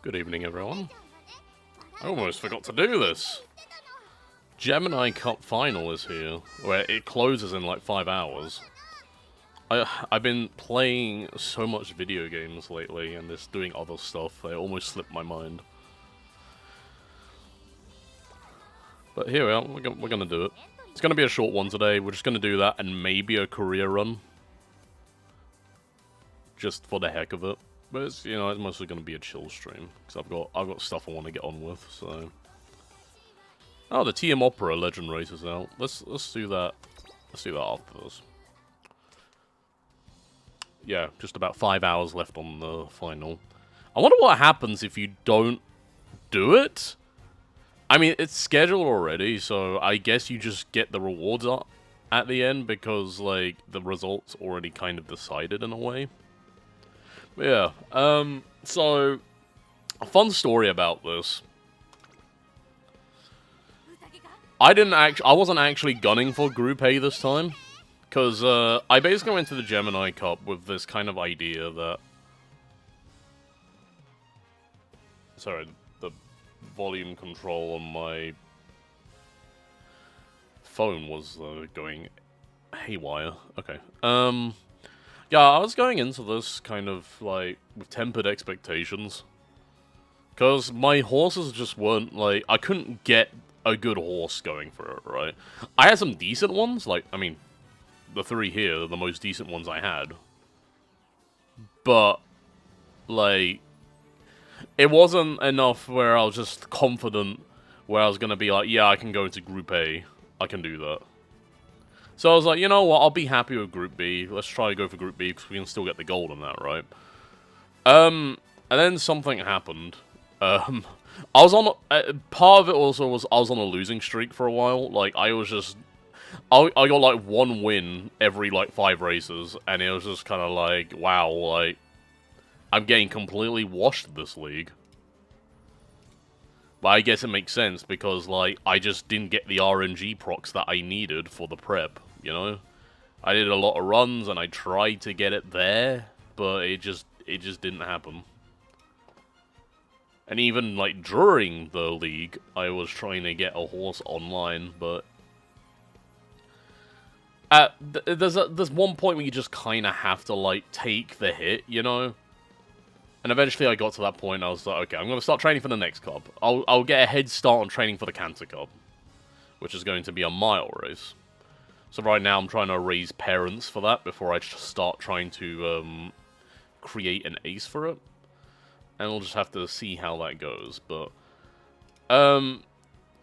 Good evening, everyone. I almost forgot to do this. Gemini Cup Final is here, where it closes in like 5 hours. I've been playing so much video games lately and just doing other stuff, they almost slipped my mind. But here we are, we're gonna do it. It's gonna be a short one today, we're just gonna do that and maybe a career run. Just for the heck of it. But it's, you know, it's mostly gonna be a chill stream, because I've got stuff I want to get on with, so... Oh, the TM Opera Legend Race is out. Let's do that. Let's do that after this. Yeah, just about 5 hours left on the final. I wonder what happens if you don't do it? I mean, it's scheduled already, so I guess you just get the rewards up at the end because, like, the results already kind of decided in a way. But yeah, so, a fun story about this. I wasn't actually gunning for Group A this time, because I basically went to the Gemini Cup with this kind of idea that... Sorry, the volume control on my phone was going haywire. Okay. Yeah, I was going into this kind of, like, with tempered expectations. Because my horses just weren't, like, I couldn't get a good horse going for it, right? I had some decent ones, like, I mean, the three here are the most decent ones I had. But, like, it wasn't enough where I was just confident where I was going to be like, yeah, I can go into Group A. I can do that. So I was like, you know what, I'll be happy with Group B. Let's try to go for Group B, because we can still get the gold on that, right? And then something happened. I was on... part of it also was I was on a losing streak for a while. Like, I was just... I got, like, one win every, like, 5 races, and it was just kind of like, wow, like... I'm getting completely washed this league. But I guess it makes sense, because, like, I just didn't get the RNG procs that I needed for the prep, you know? I did a lot of runs, and I tried to get it there, but it just didn't happen. And even, like, during the league, I was trying to get a horse online, but... there's one point where you just kind of have to, like, take the hit, you know? And eventually I got to that point, and I was like, okay, I'm going to start training for the next cup. I'll get a head start on training for the Cancer Cup, which is going to be a mile race. So right now I'm trying to raise parents for that before I start trying to create an ace for it. And we'll just have to see how that goes, but...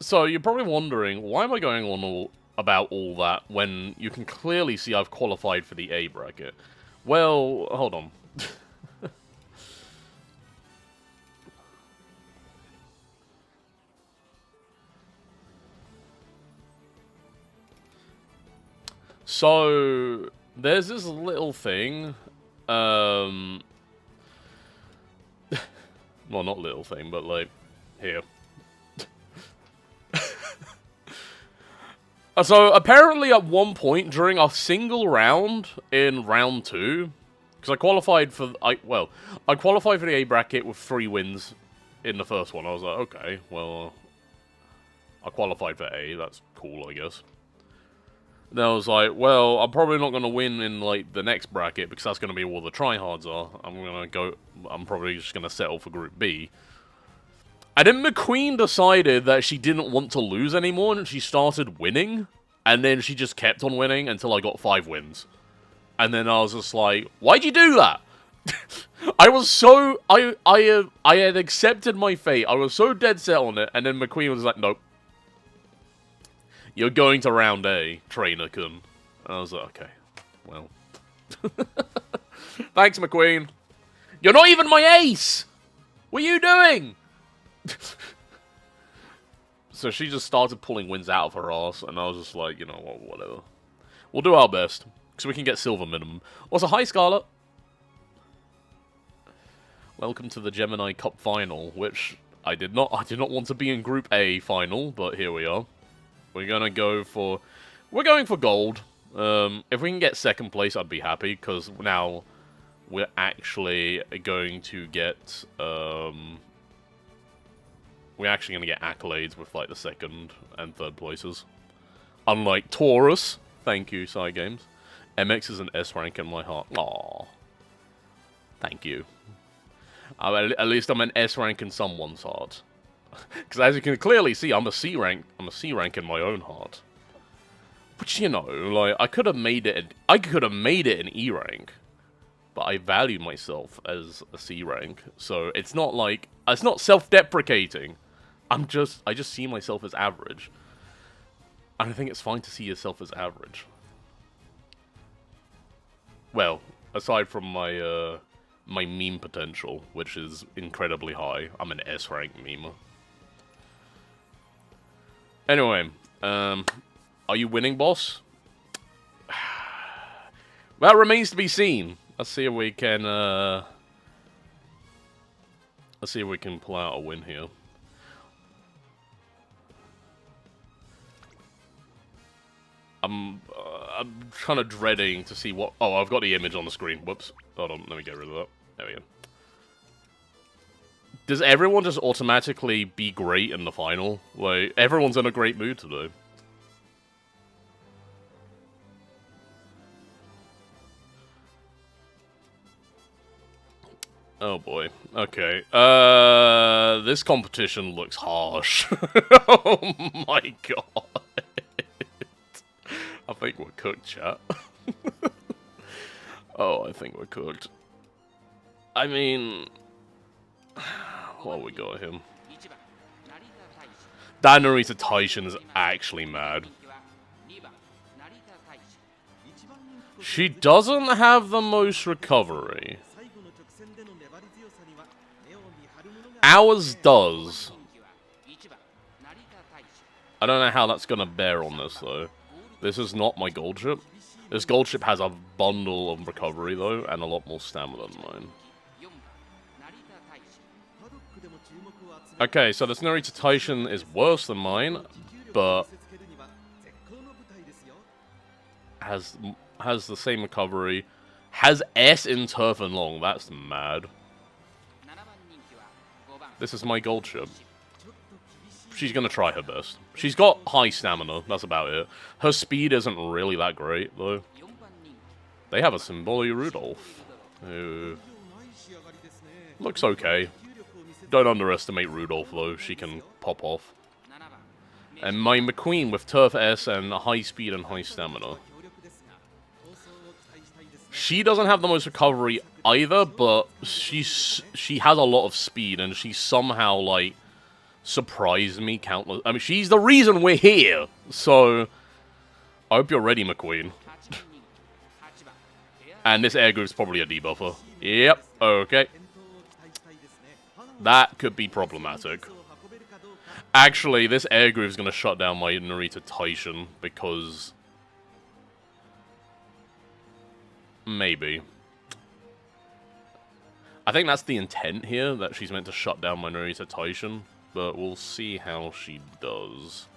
so you're probably wondering, why am I going on about all that when you can clearly see I've qualified for the A bracket? Well, hold on. So, there's this little thing, well, not little thing, but, like, here. So, apparently at one point during a single round in round 2, because I qualified for, I qualified for the A bracket with 3 wins in the first one. I was like, okay, well, I qualified for A, that's cool, I guess. Then I was like, well, I'm probably not going to win in, like, the next bracket, because that's going to be where the tryhards are. I'm probably just going to settle for Group B. And then McQueen decided that she didn't want to lose anymore, and she started winning. And then she just kept on winning until I got 5 wins. And then I was just like, why'd you do that? I was so... I had accepted my fate. I was so dead set on it, and then McQueen was like, nope. You're going to round A, trainer-kun. I was like, okay, well. Thanks, McQueen. You're not even my ace! What are you doing? So she just started pulling wins out of her ass, and I was just like, you know what, whatever. We'll do our best, because we can get silver minimum. Also, hi, Scarlet. Welcome to the Gemini Cup final, which I did not want to be in Group A final, but here we are. We're going for gold. If we can get second place, I'd be happy, because now we're actually going to get, we're actually going to get accolades with, like, the second and third places. Unlike Taurus. Thank you, Side Games. MX is an S rank in my heart. Aww. Thank you. At least I'm an S rank in someone's heart. Because as you can clearly see, I'm a C rank. I'm a C rank in my own heart. Which, you know, like, I could have made it an E rank. But I value myself as a C rank, so it's not like, it's not self-deprecating. I just see myself as average. And I think it's fine to see yourself as average. Well, aside from my, my meme potential, which is incredibly high. I'm an S rank memer. Anyway, are you winning, boss? That remains to be seen. Let's see if we can, pull out a win here. I'm kind of dreading to see what... Oh, I've got the image on the screen. Whoops. Hold on, let me get rid of that. There we go. Does everyone just automatically be great in the final? Like, everyone's in a great mood today. Oh boy. Okay. This competition looks harsh. Oh my god. I think we're cooked, chat. Oh, I think we're cooked. I mean... What we got him? That Narita Taishin is actually mad. She doesn't have the most recovery. Ours does. I don't know how that's gonna bear on this, though. This is not my gold ship. This gold ship has a bundle of recovery, though, and a lot more stamina than mine. Okay, so this Narita Taishin is worse than mine, but has the same recovery. Has S in turf and long. That's mad. This is my gold ship. She's gonna try her best. She's got high stamina, that's about it. Her speed isn't really that great, though. They have a Symboli Rudolph, who looks okay. Don't underestimate Rudolph, though. She can pop off. And my McQueen with Turf S and high speed and high stamina. She doesn't have the most recovery either, but she has a lot of speed, and she somehow, like, surprised me countless... I mean, she's the reason we're here! So, I hope you're ready, McQueen. And this air group's probably a debuffer. Yep, okay. That could be problematic. Actually, this air groove's gonna shut down my Narita Taishin, because... Maybe. I think that's the intent here, that she's meant to shut down my Narita Taishin, but we'll see how she does.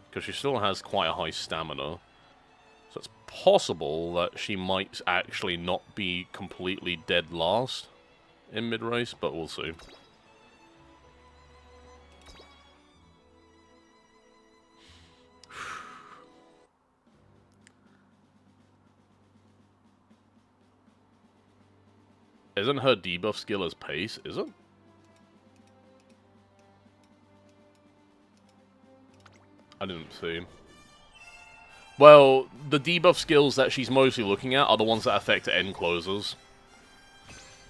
Because she still has quite a high stamina. So it's possible that she might actually not be completely dead last in mid-race, but we'll see. Isn't her debuff skill as pace, is it? I didn't see. Well, the debuff skills that she's mostly looking at are the ones that affect end closers.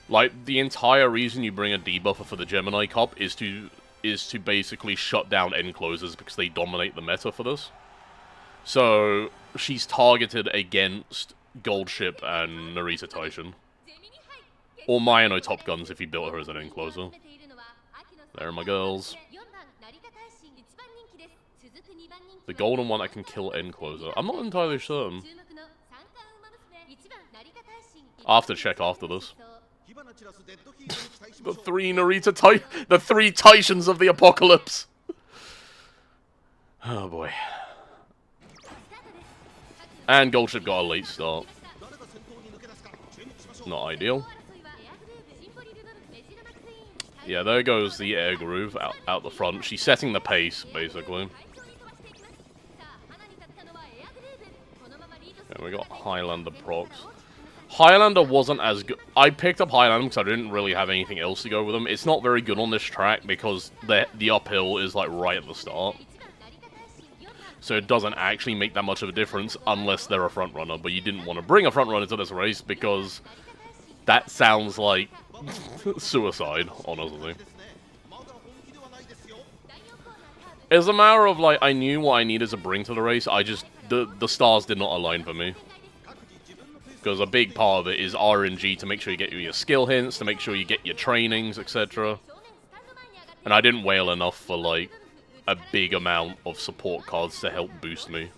Like, the entire reason you bring a debuffer for the Gemini Cup is to basically shut down end closers because they dominate the meta for this. So, she's targeted against Gold Ship and Narita Taishin. Or Mayano Top Guns if you built her as an end closer. There are my girls. The golden one that can kill end closer. I'm not entirely certain. I'll have to check after this. The three Taishins of the apocalypse. Oh boy. And Gold Ship got a late start. Not ideal. Yeah, there goes the air groove out the front. She's setting the pace, basically. And we got Highlander procs. Highlander wasn't as good. I picked up Highlander because I didn't really have anything else to go with them. It's not very good on this track because the uphill is like right at the start. So it doesn't actually make that much of a difference unless they're a front runner. But you didn't want to bring a front runner to this race because that sounds like suicide, honestly. It's a matter of like I knew what I needed to bring to the race. I just the stars did not align for me. Because a big part of it is RNG to make sure you get your skill hints, to make sure you get your trainings, etc. And I didn't whale enough for, like, a big amount of support cards to help boost me.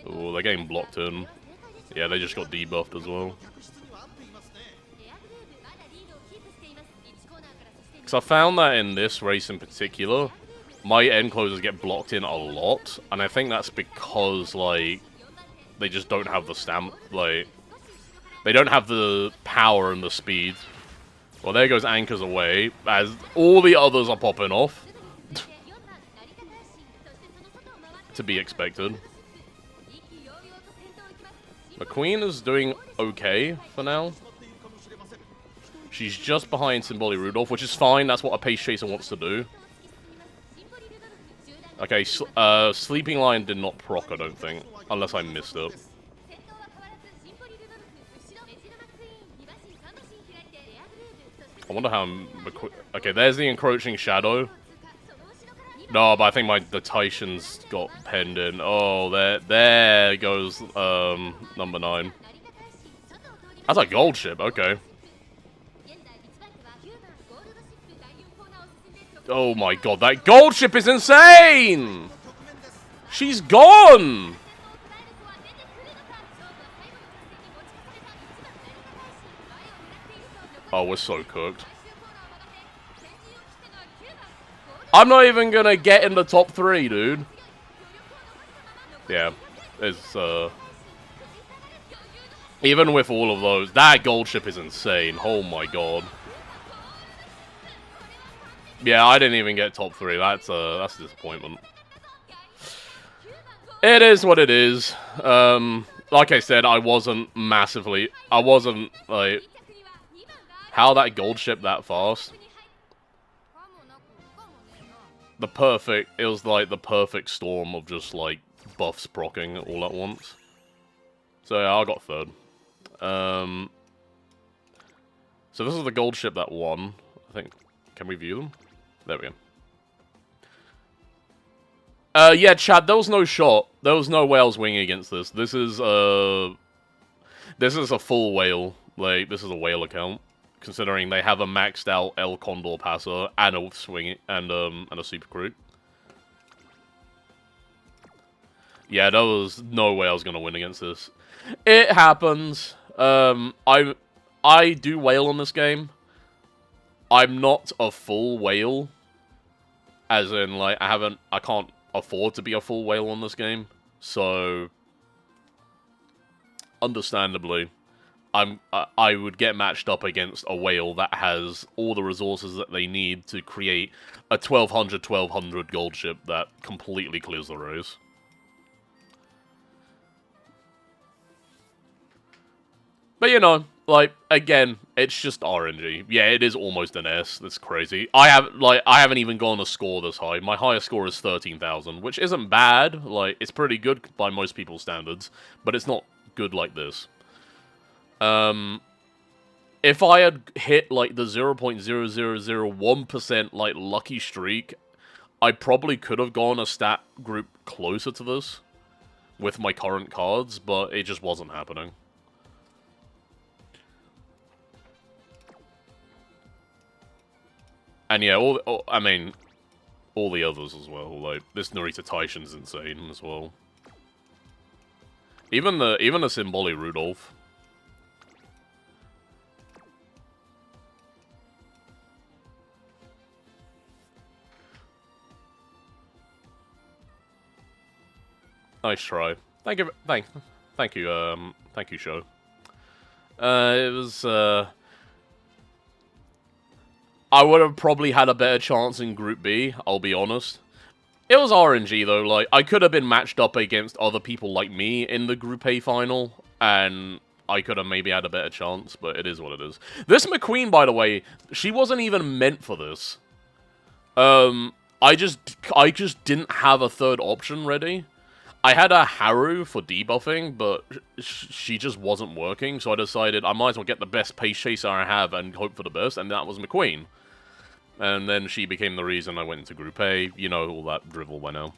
Oh, they're getting blocked in. Yeah, they just got debuffed as well. Because I found that in this race in particular, my end closers get blocked in a lot, and I think that's because, like, they just don't have the like, they don't have the power and the speed. Well, there goes Anchors away, as all the others are popping off. To be expected. McQueen is doing okay for now. She's just behind Symboli Rudolph, which is fine. That's what a pace chaser wants to do. Okay, Sleeping Lion did not proc, I don't think. Unless I missed it. I wonder how... Okay, there's the Encroaching Shadow. No, but I think the Titian's got penned in. Oh, there goes number 9. That's a gold ship, okay. Oh my god, that gold ship is insane! She's gone! Oh, we're so cooked. I'm not even gonna get in the top 3, dude. Yeah, it's, even with all of those, that gold ship is insane. Oh my god. Yeah, I didn't even get top 3. That's a disappointment. It is what it is. Like I said, I wasn't, like... How that gold ship that fast? It was like the perfect storm of just, like, buffs proccing all at once. So yeah, I got 3rd. So this is the gold ship that won, I think. Can we view them? There we go. Yeah, Chad, there was no shot. There was no way I was winging against this. This is a full whale. Like, this is a whale account. Considering they have a maxed out El Condor passer and a swing and a super crew. Yeah, there was no way I was gonna win against this. It happens. I do whale on this game. I'm not a full whale. As in, like, I can't afford to be a full whale on this game. So, understandably, I would get matched up against a whale that has all the resources that they need to create a 1200 gold ship that completely clears the race. But, you know, like, again, it's just RNG. Yeah, it is almost an S. That's crazy. I haven't even gone a score this high. My highest score is 13,000, which isn't bad. Like, it's pretty good by most people's standards, but it's not good like this. If I had hit, like, the 0.0001%, like, lucky streak, I probably could have gone a stat group closer to this with my current cards, but it just wasn't happening. And yeah, all the others as well. Like, this Narita Titian's insane as well. Even the Symboli Rudolph. Nice try. Thank you, Sho. It was, I would have probably had a better chance in Group B, I'll be honest. It was RNG though, like, I could have been matched up against other people like me in the Group A final, and I could have maybe had a better chance, but it is what it is. This McQueen, by the way, she wasn't even meant for this. I just didn't have a third option ready. I had a Haru for debuffing, but she just wasn't working, so I decided I might as well get the best pace chaser I have and hope for the best, and that was McQueen. And then she became the reason I went into Group A, you know, all that drivel by now.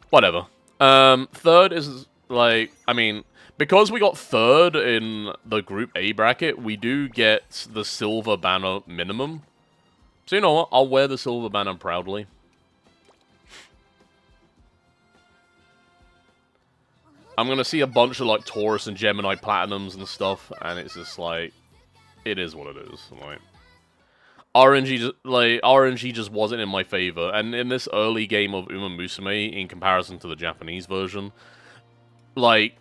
Whatever. Third is, like, I mean, because we got third in the Group A bracket, we do get the silver banner minimum. So you know what, I'll wear the silver banner proudly. I'm gonna see a bunch of, like, Taurus and Gemini Platinums and stuff, and it's just, like, it is what it is, like... RNG just wasn't in my favor, and in this early game of Umamusume, in comparison to the Japanese version, like,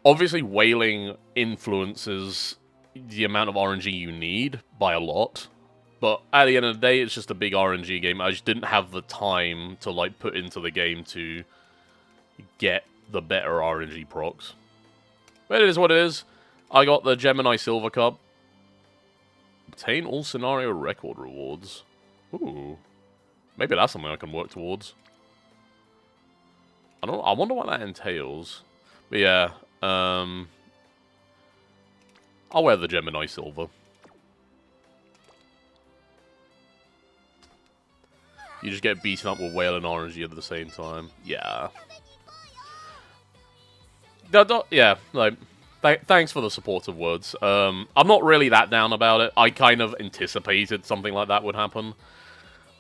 obviously Wailing influences the amount of RNG you need by a lot, but at the end of the day, it's just a big RNG game. I just didn't have the time to, like, put into the game to get the better RNG procs. But it is what it is. I got the Gemini Silver Cup. Obtain all scenario record rewards. Ooh. Maybe that's something I can work towards. I wonder what that entails. But yeah, I'll wear the Gemini Silver. You just get beaten up with Whale and RNG at the same time. Yeah. Yeah, like, thanks for the supportive words. I'm not really that down about it. I kind of anticipated something like that would happen.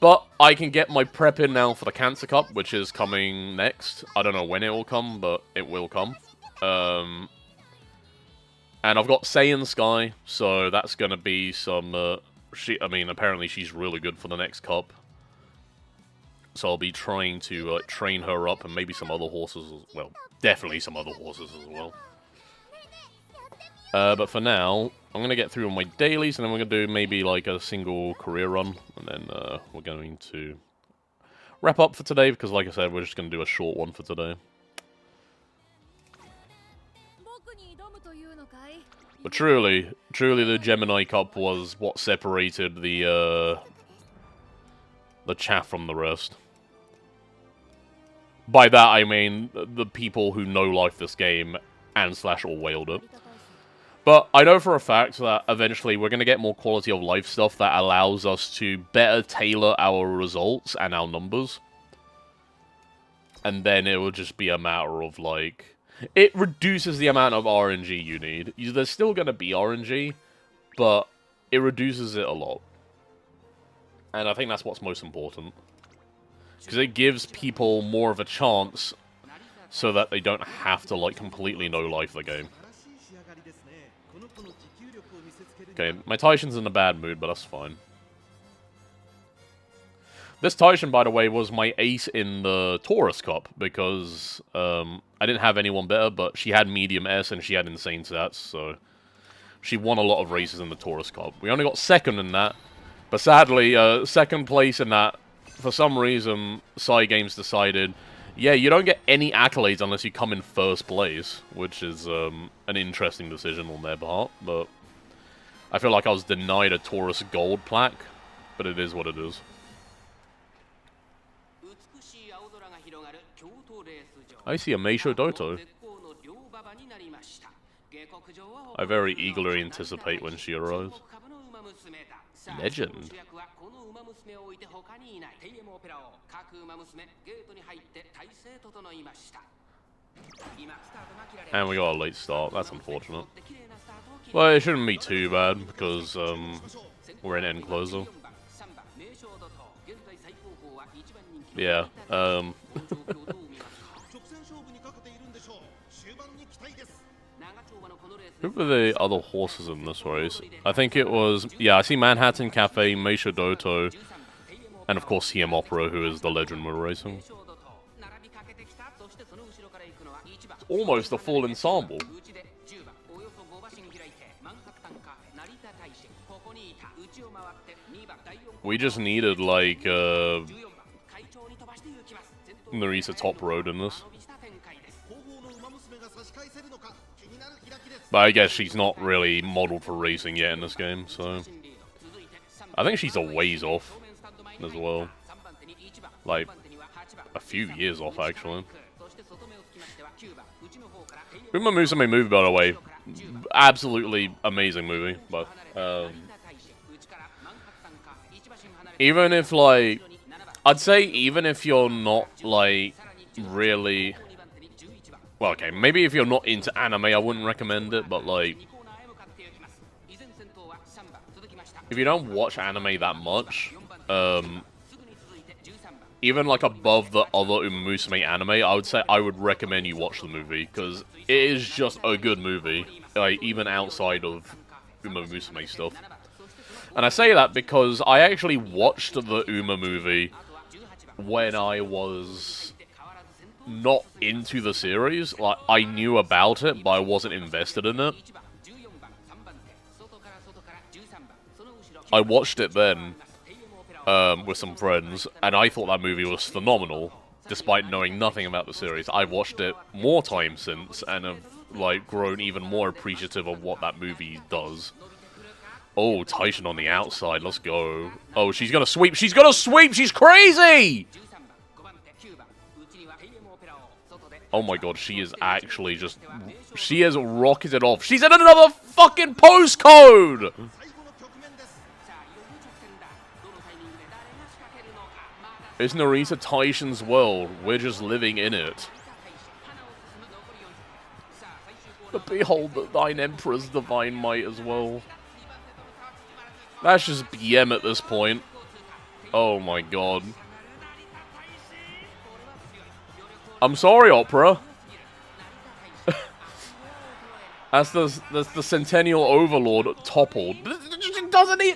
But I can get my prep in now for the Cancer Cup, which is coming next. I don't know when it will come, but it will come. And I've got Saiyan Sky, so that's going to be some... I mean, apparently she's really good for the next cup. So I'll be trying to train her up, and maybe some other horses as well. Definitely some other horses as well. But for now, I'm going to get through on my dailies, and then we're going to do maybe like a single career run. And then we're going to wrap up for today, because like I said, we're just going to do a short one for today. But truly the Gemini Cup was what separated the chaff from the rest. By that, I mean the people who no-life this game and / all whaled it. But I know for a fact that eventually we're going to get more quality of life stuff that allows us to better tailor our results and our numbers. And then it will just be a matter of, like... It reduces the amount of RNG you need. There's still going to be RNG, but it reduces it a lot. And I think that's what's most important. Because it gives people more of a chance so that they don't have to, like, completely no-life the game. Okay, my Taishin's in a bad mood, but that's fine. This Taishin, by the way, was my ace in the Taurus Cup, because I didn't have anyone better, but she had medium S and she had insane stats, so she won a lot of races in the Taurus Cup. We only got second in that, but sadly, second place in that, for some reason, Cygames decided, yeah, you don't get any accolades unless you come in first place, which is an interesting decision on their part, but I feel like I was denied a Taurus Gold plaque, but it is what it is. I see a Meisho Doto. I very eagerly anticipate when she arrives. Legend. And we got a late start, that's unfortunate. Well, it shouldn't be too bad, because we're in end closer. Yeah, who were the other horses in this race? I think it was... Yeah, I see Manhattan Cafe, Meisha Doto, and of course CM Opera, who is the legend we're racing. almost a full ensemble. We just needed, like, Narisa top road in this. But I guess she's not really modeled for racing yet in this game, so... I think she's a ways off as well. Like, a few years off, actually. Umamusume movie, by the way, absolutely amazing movie, but, even if, like, I'd say even if you're not, like, really, well, okay, maybe if you're not into anime, I wouldn't recommend it, but, like, if you don't watch anime that much, even, like, above the other Umamusume anime, I would say I would recommend you watch the movie, because it is just a good movie, like, even outside of Umamusume stuff. And I say that because I actually watched the Uma movie when I was not into the series. Like, I knew about it, but I wasn't invested in it. I watched it then, with some friends, and I thought that movie was phenomenal, despite knowing nothing about the series. I've watched it more times since, and have, like, grown even more appreciative of what that movie does. Oh, Taishin on the outside, let's go. Oh, she's gonna sweep, she's gonna sweep, she's crazy! Oh my god, she is actually just, she has rocketed off. She's in another fucking postcode! It's Narita Taishin's world, we're just living in it. But behold thine emperor's divine might as well. That's just BM at this point. Oh my god. I'm sorry, Opera. That's the Centennial Overlord toppled. Doesn't he?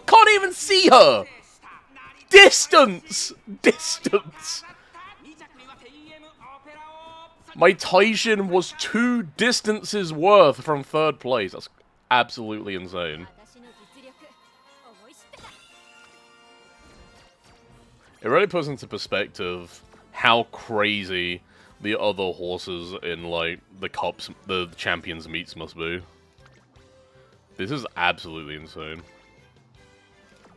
Can't even see her. Distance, distance. My Taishin was 2 distances worth from 3rd place. That's absolutely insane. It really puts into perspective how crazy the other horses in, like, the cups, the champions meets must be. This is absolutely insane.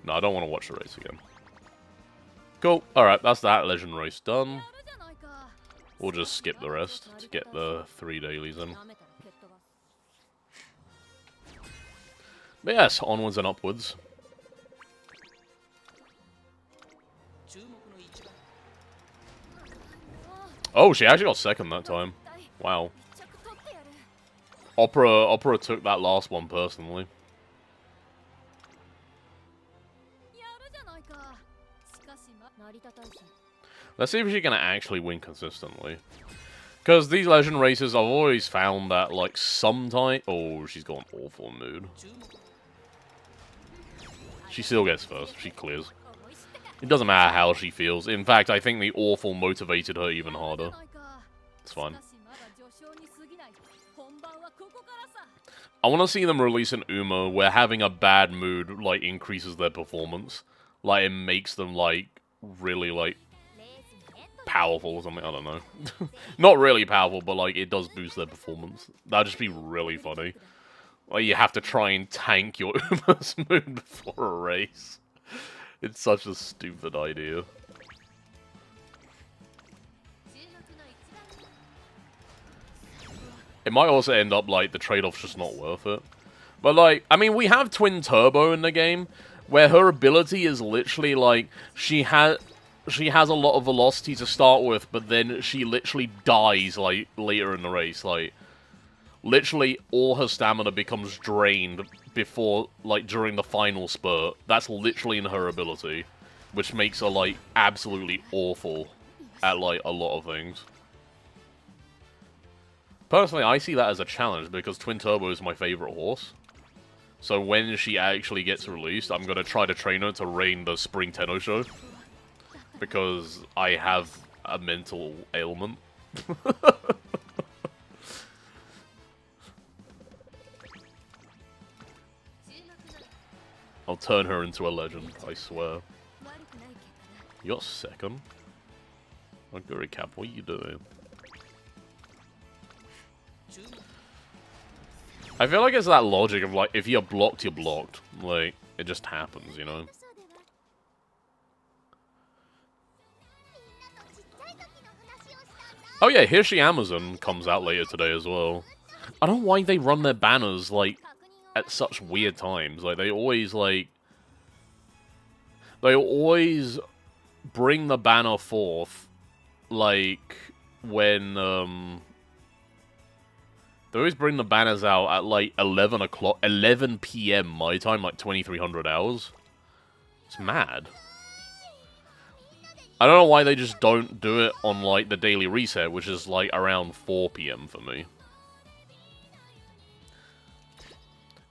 No, I don't want to watch the race again. Cool. Alright, that's that legend race done. We'll just skip the rest to get the 3 dailies in. But yes, onwards and upwards. Oh, she actually got 2nd that time. Wow. Opera took that last one personally. Let's see if she can actually win consistently. Because these legend races, I've always found that, like, sometimes... Oh, she's got an awful mood. She still gets first. She clears. It doesn't matter how she feels. In fact, I think the awful motivated her even harder. It's fine. I want to see them release an Uma where having a bad mood, like, increases their performance. Like, it makes them, like, really, like, powerful or something. I don't know. Not really powerful, but, like, it does boost their performance. That'd just be really funny. Like, you have to try and tank your Uma's mood before a race. It's such a stupid idea. It might also end up, like, the trade-off's just not worth it. But, like, I mean, we have Twin Turbo in the game, where her ability is literally, like, she has a lot of velocity to start with, but then she literally dies, like, later in the race. Like, literally all her stamina becomes drained before, like, during the final spurt. That's literally in her ability, which makes her, like, absolutely awful at, like, a lot of things. Personally, I see that as a challenge, because Twin Turbo is my favorite horse. So when she actually gets released, I'm going to try to train her to reign the Spring Tenno show. Because I have a mental ailment. I'll turn her into a legend, I swear. You got second? Oh, Guri Cap, what are you doing? I feel like it's that logic of, like, if you're blocked, you're blocked. Like, it just happens, you know? Oh yeah, Hirschi Amazon comes out later today as well. I don't know why they run their banners, like, at such weird times. Like, they always, like... They always bring the banner forth, like, when, They always bring the banners out at, like, 11 p.m. my time, like, 2300 hours. It's mad. I don't know why they just don't do it on, like, the daily reset, which is, like, around 4 p.m. for me.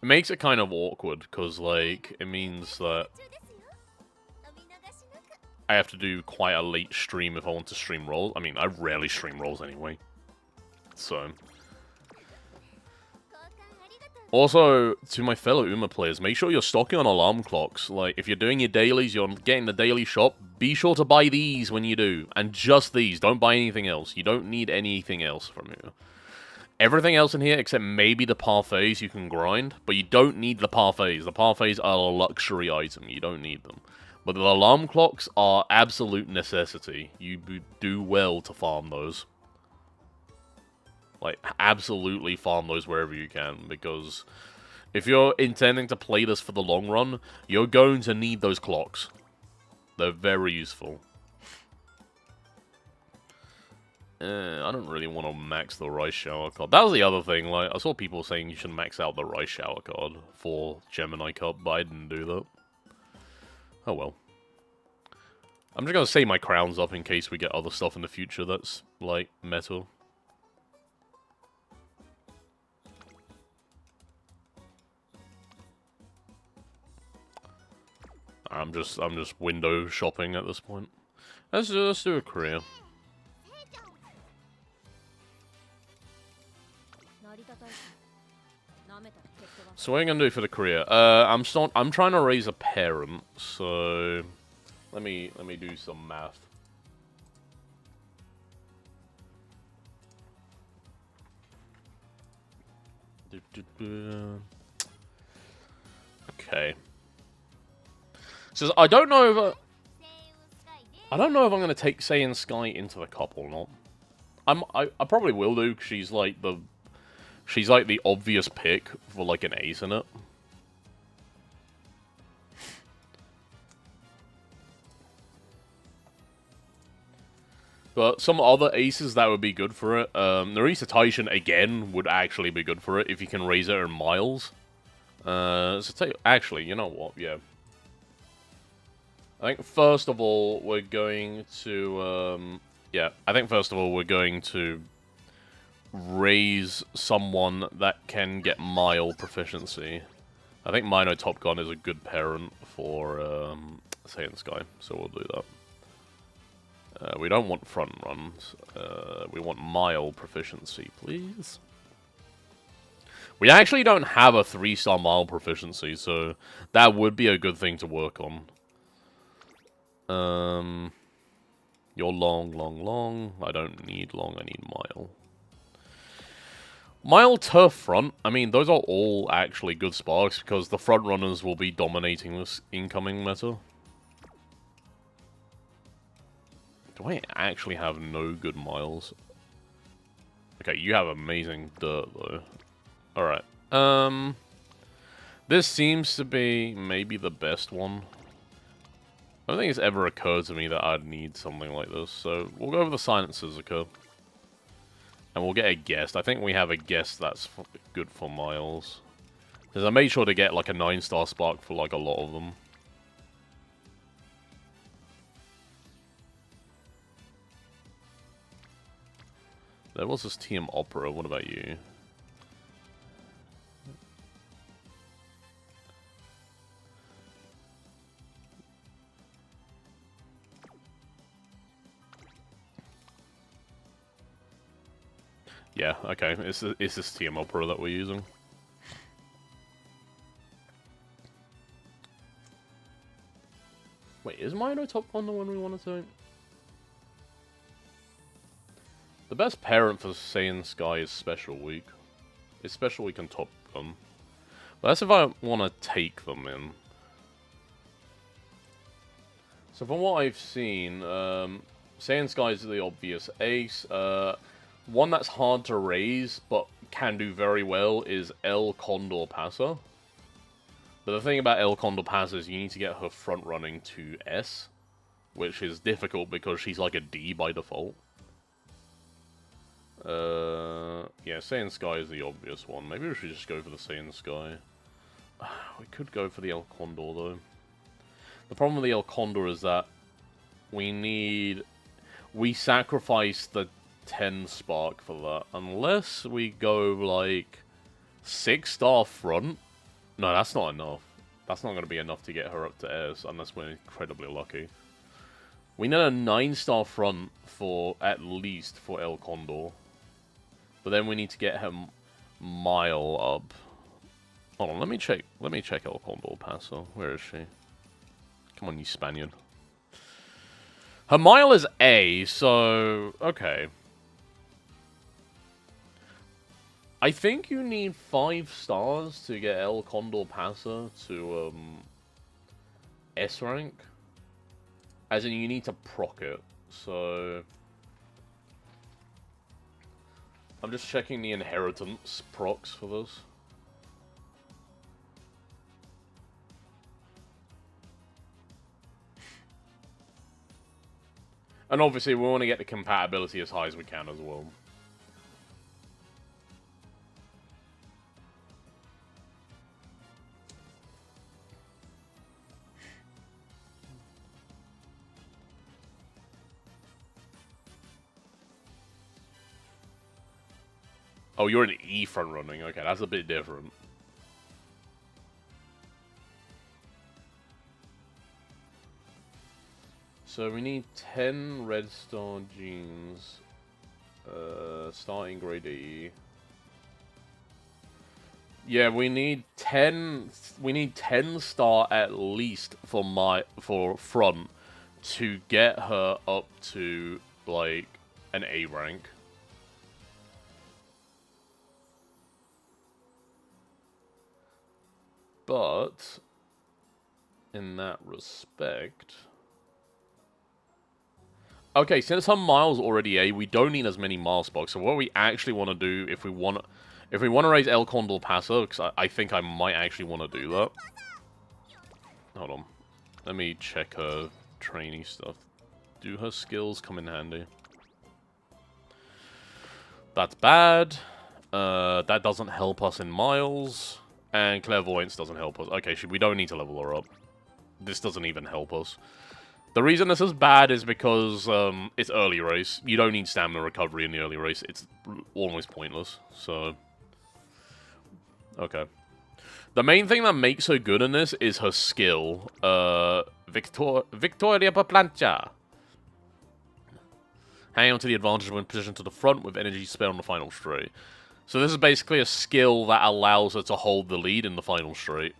It makes it kind of awkward, because, like, it means that I have to do quite a late stream if I want to stream rolls. I mean, I rarely stream rolls anyway. So... Also, to my fellow Uma players, make sure you're stocking on alarm clocks. Like, if you're doing your dailies, you're getting the daily shop, be sure to buy these when you do. And just these. Don't buy anything else. You don't need anything else from here. Everything else in here, except maybe the parfaits, you can grind. But you don't need the parfaits. The parfaits are a luxury item. You don't need them. But the alarm clocks are absolute necessity. You do well to farm those. Like, absolutely farm those wherever you can, because if you're intending to play this for the long run, you're going to need those clocks. They're very useful. I don't really want to max the rice shower card. That was the other thing, like, I saw people saying you should max out the rice shower card for Gemini Cup, but I didn't do that. Oh well. I'm just gonna save my crowns up in case we get other stuff in the future that's, like, metal. I'm just window shopping at this point. Let's do a career. So what are you gonna do for the career? I'm trying to raise a parent, so let me do some math. Okay. Says I don't know if I'm gonna take Saiyan Sky into the cup or not. I probably will do, 'cause she's like the obvious pick for like an ace in it. But some other aces that would be good for it. Narisa Taishin again would actually be good for it if you can raise her in miles. Actually, you know what? Yeah. I think first of all we're going to raise someone that can get mile proficiency. I think Mino Top Gun is a good parent for Saiyan Sky, so we'll do that. We don't want front runs. We want mile proficiency, please. We actually don't have a 3-star mile proficiency, so that would be a good thing to work on. You're long. I don't need long, I need mile. Mile turf front, I mean, those are all actually good sparks, because the front runners will be dominating this incoming meta. Do I actually have no good miles? Okay, you have amazing dirt, though. Alright, this seems to be maybe the best one. I don't think it's ever occurred to me that I'd need something like this, so we'll go over the silences occur. And we'll get a guest. I think we have a guest that's good for miles. Because I made sure to get like a 9-star spark for like a lot of them. There was this TM Opera, what about you? Yeah, okay. It's this TM Opera that we're using. Wait, is Mino top Condor when we want to? The best parent for Saiyan Sky is Special Week. It's Special Week and Top Gun. But that's if I want to take them in. So from what I've seen, Saiyan Sky is the obvious ace. One that's hard to raise, but can do very well, is El Condor Pasa. But the thing about El Condor Pasa is you need to get her front running to S, which is difficult because she's like a D by default. Yeah, Saiyan Sky is the obvious one. Maybe we should just go for the Saiyan Sky. We could go for the El Condor, though. The problem with the El Condor is that we sacrifice the 10 spark for that. Unless we go, like, 6-star front. No, that's not enough. That's not going to be enough to get her up to S, unless we're incredibly lucky. We need a 9-star front for, at least, for El Condor. But then we need to get him Mile up. Hold on, let me check El Condor Paso. Where is she? Come on, you Spaniard. Her Mile is A, so... okay. I think you need 5 stars to get El Condor Pasa to, S rank. As in, you need to proc it, so... I'm just checking the inheritance procs for this. And obviously, we want to get the compatibility as high as we can as well. Oh, you're an E front running. Okay, that's a bit different. So we need 10 red star genes. Starting grade E. Yeah, we need 10. We need 10 star at least for front to get her up to like an A rank. But in that respect, okay, since her mile's already A, we don't need as many mile spots. So what we actually want to do, if we want to raise El Condor Paso, because I think I might actually want to do that. Hold on, let me check her trainee stuff. Do her skills come in handy? That's bad. That doesn't help us in miles. And Clairvoyance doesn't help us. Okay, we don't need to level her up. This doesn't even help us. The reason this is bad is because it's early race. You don't need stamina recovery in the early race. It's almost pointless. So, okay. The main thing that makes her good in this is her skill. Victoria per plancha. Hang on to the advantage when positioned to the front with energy spent on the final straight. So this is basically a skill that allows her to hold the lead in the final straight,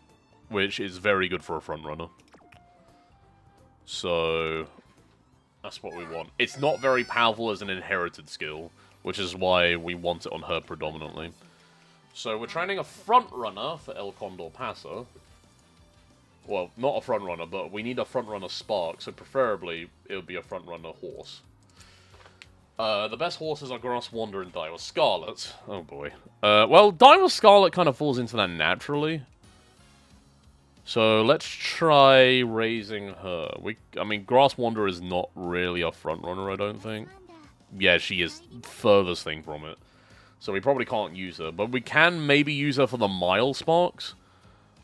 which is very good for a front runner. So that's what we want. It's not very powerful as an inherited skill, which is why we want it on her predominantly. So we're training a front runner for El Condor Paso. Well, not a front runner, but we need a front runner spark, so preferably it would be a front runner horse. The best horses are Grass Wander and Dire Scarlet. Oh boy. Well, Dire Scarlet kind of falls into that naturally. So let's try raising her. I mean, Grass Wander is not really a front runner, I don't think. Yeah, she is furthest thing from it. So we probably can't use her, but we can maybe use her for the mile sparks.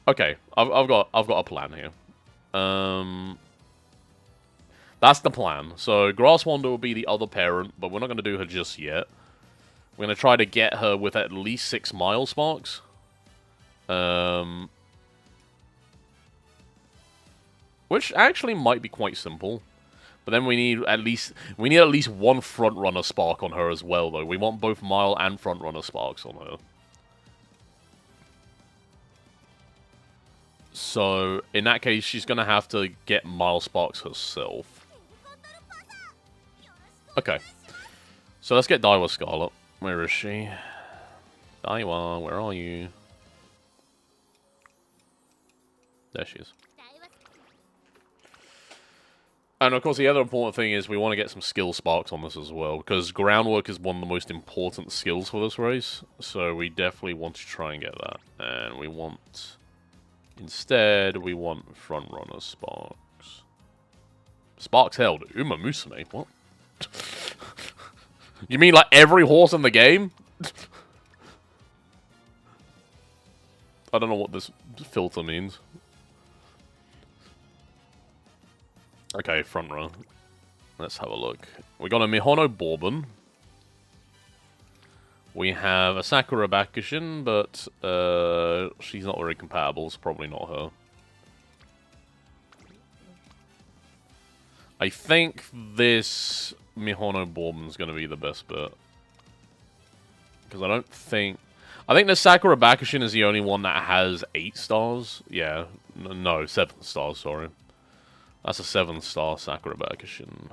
Okay, I've got a plan here. That's the plan. So Grass Wander will be the other parent, but we're not going to do her just yet. We're going to try to get her with at least 6 mile sparks. Which actually might be quite simple. But then we need at least one front runner spark on her as well, though. We want both mile and front runner sparks on her. So, in that case, she's going to have to get Milesparks herself. Okay. So, let's get Daiwa Scarlet. Where is she? Daiwa, where are you? There she is. And, of course, the other important thing is we want to get some skill sparks on this as well, because groundwork is one of the most important skills for this race, so we definitely want to try and get that. And we want... Instead, we want Frontrunner Sparks. Sparks held. Umamusume? What? You mean like every horse in the game? I don't know what this filter means. Okay, Frontrunner. Let's have a look. We got a Mihono Bourbon. We have a Sakura Bakushin, but she's not very compatible. It's probably not her. I think this Mihono Bourbon's going to be the best bet. Because I don't think... I think the Sakura Bakushin is the only one that has 8 stars. Yeah. No, 7 stars, sorry. That's a 7-star Sakura Bakushin.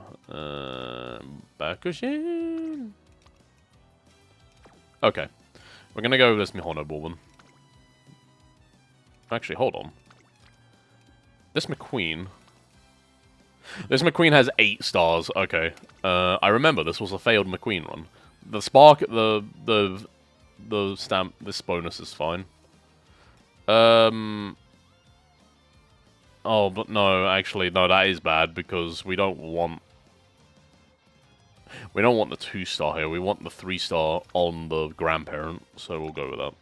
Bakushin... Okay. We're going to go with this Mihono Bourbon. Actually, hold on. This McQueen... This McQueen has 8 stars. Okay. I remember this was a failed McQueen run. The spark... The stamp... This bonus is fine. Oh, but no, actually, no, that is bad because we don't want... We don't want the 2-star here. We want the 3-star on the grandparent, so we'll go with that.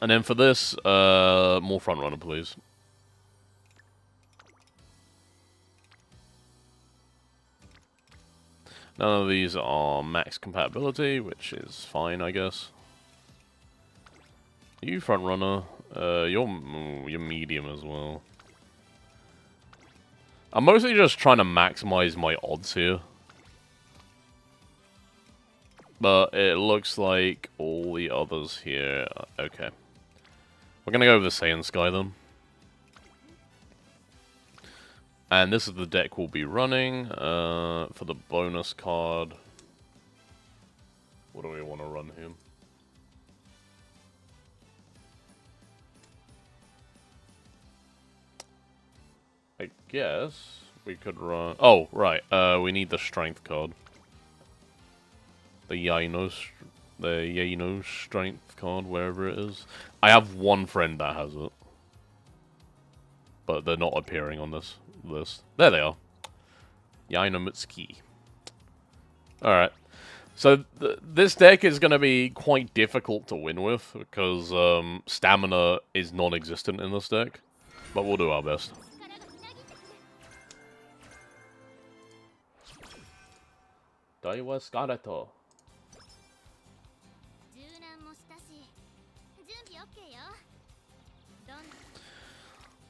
And then for this, more Frontrunner, please. None of these are max compatibility, which is fine, I guess. You Frontrunner, you're medium as well. I'm mostly just trying to maximize my odds here. But it looks like all the others here... Okay. We're gonna go with the Saiyan Sky then. And this is the deck we'll be running for the bonus card. What do we want to run here? I guess we could run... Oh, right. We need the strength card. The Yaino's strength card, wherever it is. I have one friend that has it. But they're not appearing on this list. There they are. Yaino Mutsuki. Alright. So, this deck is going to be quite difficult to win with, because stamina is non-existent in this deck. But we'll do our best. Daiwa Scarlet.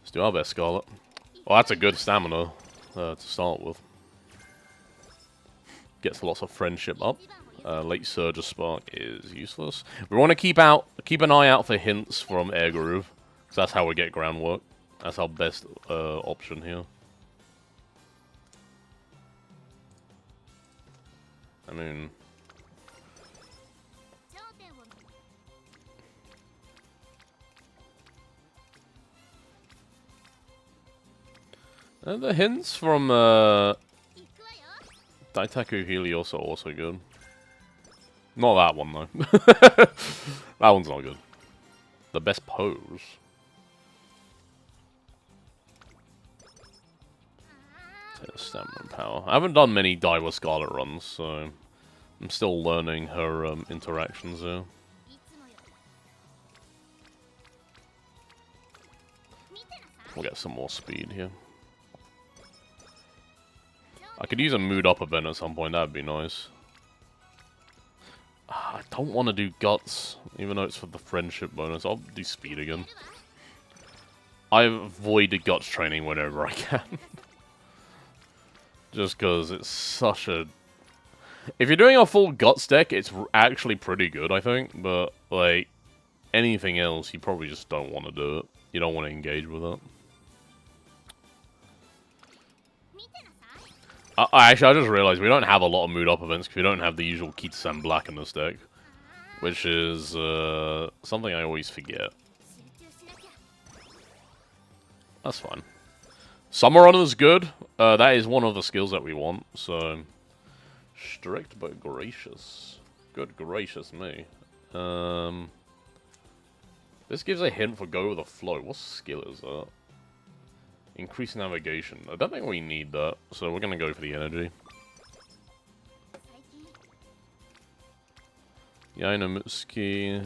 Let's do our best, Scarlet. Well, that's a good stamina to start with. Gets lots of friendship up. Late Surge of Spark is useless. We want to keep an eye out for hints from Air Groove, because that's how we get groundwork. That's our best option here. I mean... the hints from Daitaku Helios are also good. Not that one, though. That one's not good. The best pose. Stamina and power. I haven't done many Daiwa Scarlet runs, so I'm still learning her interactions there. We'll get some more speed here. I could use a mood up event at some point, that'd be nice. I don't want to do guts, even though it's for the friendship bonus. I'll do speed again. I avoid guts training whenever I can. Just because it's such a... If you're doing a full guts deck, it's actually pretty good, I think. But, like, anything else, you probably just don't want to do it. You don't want to engage with it. Actually, I just realized we don't have a lot of mood up events because we don't have the usual Kitasan Black in this deck. Which is something I always forget. That's fine. Summer Runner is good. That is one of the skills that we want. So, strict but gracious. Good gracious me. This gives a hint for go with the flow. What skill is that? Increase navigation. I don't think we need that, so we're gonna go for the energy. Umamusume.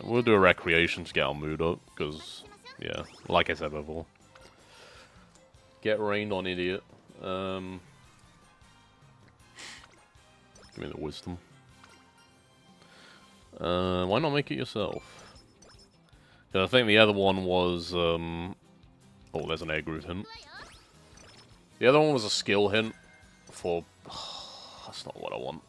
We'll do a recreation to get our mood up, because, yeah, like I said before. Get rained on, idiot. Give me the wisdom. Why not make it yourself? Because I think the other one was, oh, there's an egg root hint. The other one was a skill hint for... that's not what I want.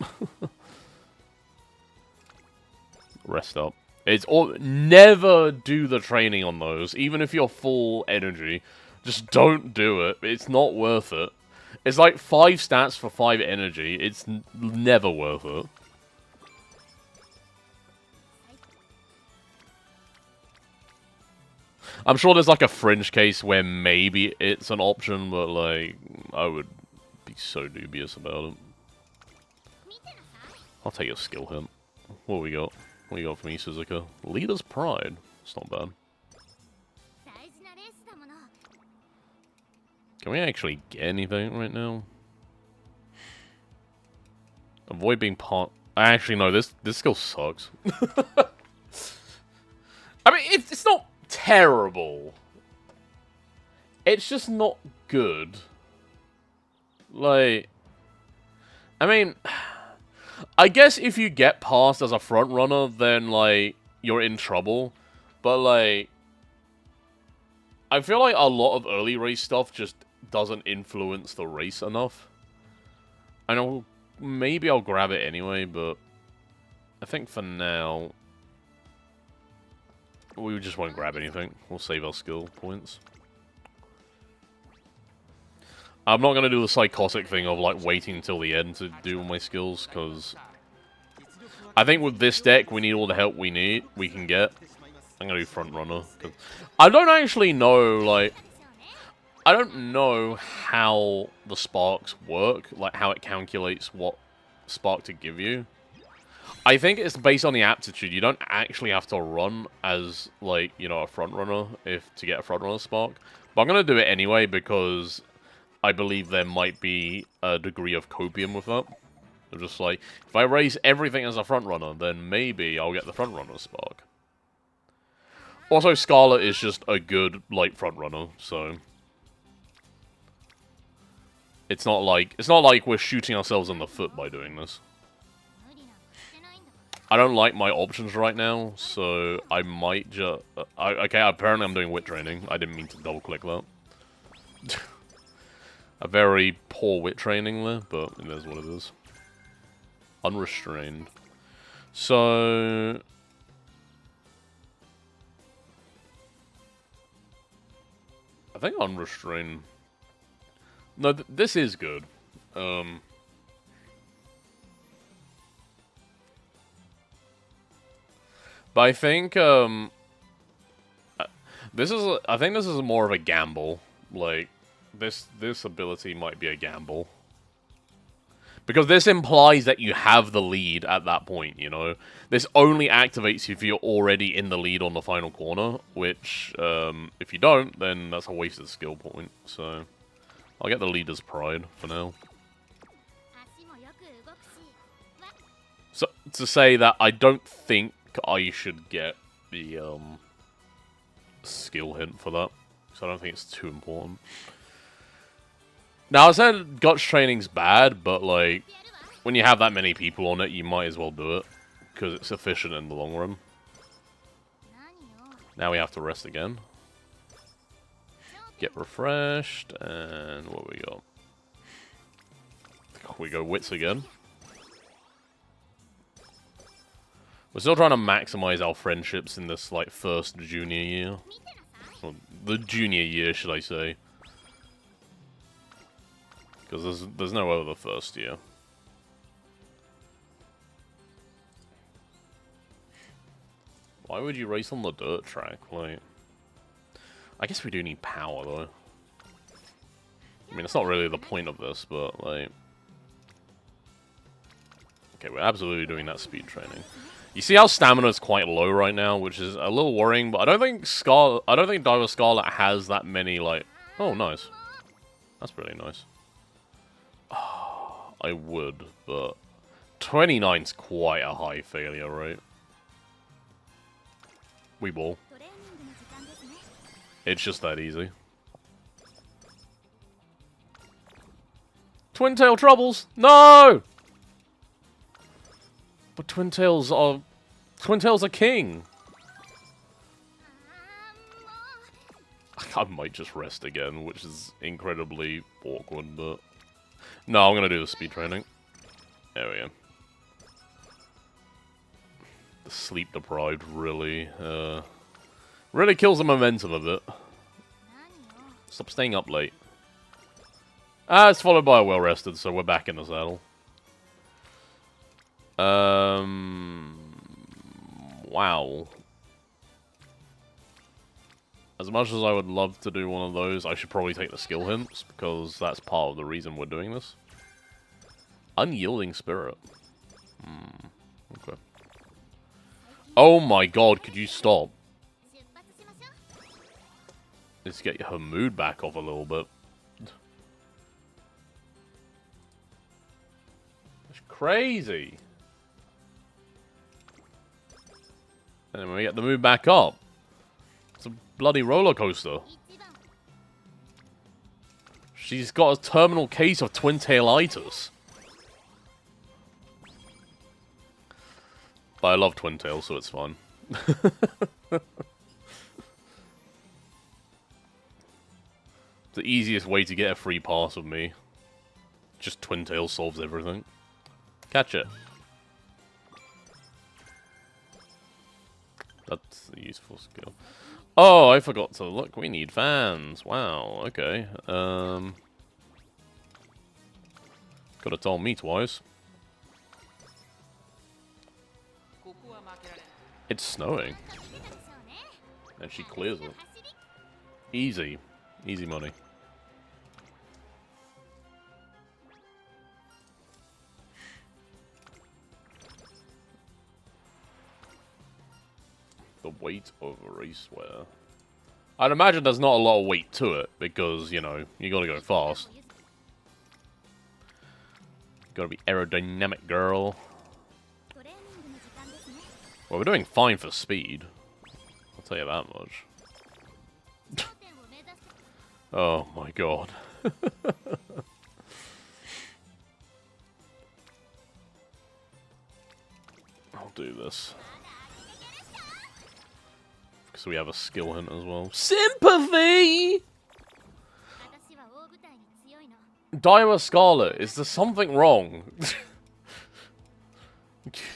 Rest up. It's all... Never do the training on those, even if you're full energy. Just don't do it. It's not worth it. It's like 5 stats for 5 energy. It's never worth it. I'm sure there's like a fringe case where maybe it's an option, but like, I would be so dubious about it. I'll take a skill hint. What we got? What you got for me, Suzuka? Leader's Pride. It's not bad. Can we actually get anything right now? Avoid being part... Actually, no, this skill sucks. I mean, it's not terrible. It's just not good. Like... I mean... I guess if you get passed as a front runner, then, like, you're in trouble. But, like... I feel like a lot of early race stuff just doesn't influence the race enough. I know maybe I'll grab it anyway, but I think for now we just won't grab anything. We'll save our skill points. I'm not going to do the psychotic thing of like waiting until the end to do all my skills, because I think with this deck we need all the help we can get. I'm going to do front runner. I don't actually know, like, I don't know how the sparks work, like how it calculates what spark to give you. I think it's based on the aptitude. You don't actually have to run as, like, you know, a front runner to get a front runner spark. But I'm going to do it anyway because I believe there might be a degree of copium with that. I'm just like, if I raise everything as a front runner, then maybe I'll get the front runner spark. Also, Scarlet is just a good, like, front runner, so... It's not like we're shooting ourselves in the foot by doing this. I don't like my options right now, so I might just... okay, apparently I'm doing wit training. I didn't mean to double-click that. A very poor wit training there, but it is what it is. Unrestrained. So... I think unrestrained... No, this is good. But I think, I think this is more of a gamble. Like, this ability might be a gamble. Because this implies that you have the lead at that point, you know? This only activates if you're already in the lead on the final corner, which, if you don't, then that's a wasted skill point, so... I'll get the Leader's Pride for now. So, to say that I don't think I should get the skill hint for that, so I don't think it's too important. Now, I said Guts Training's bad, but like, when you have that many people on it, you might as well do it, because it's efficient in the long run. Now we have to rest again. Get refreshed, and what we got? We go wits again. We're still trying to maximize our friendships in this, like, first junior year. Or the junior year, should I say. Because there's no other first year. Why would you race on the dirt track? Like, I guess we do need power, though. I mean, it's not really the point of this, but, like... Okay, we're absolutely doing that speed training. You see how stamina is quite low right now, which is a little worrying, but I don't think Diver Scarlet has that many, like... Oh, nice. That's really nice. I would, but... 29's quite a high failure rate. We ball. It's just that easy. Twin Tail troubles! No! But Twin Tails are king! I might just rest again, which is incredibly awkward, but... No, I'm gonna do the speed training. There we go. The sleep deprived really kills the momentum a bit. Stop staying up late. It's followed by a well rested, so we're back in the saddle. Wow. As much as I would love to do one of those, I should probably take the skill hints, because that's part of the reason we're doing this. Unyielding Spirit. Okay. Oh my god, could you stop? Let's get her mood back off a little bit. That's crazy. And then we get the mood back up. It's a bloody roller coaster. She's got a terminal case of twin tailitis. But I love Twin Tails, so it's fun. The easiest way to get a free pass with me. Just Twin Tails solves everything. Catch it. That's a useful skill. Oh, I forgot to look. We need fans. Wow, okay. Could have told me twice. It's snowing. And she clears it. Easy. Easy money. The weight of racewear. I'd imagine there's not a lot of weight to it, because, you know, you gotta go fast. Gotta be aerodynamic, girl. Well, we're doing fine for speed. I'll tell you that much. Oh my god. I'll do this. Because we have a skill hint as well. Sympathy! Diver Scarlet, is there something wrong?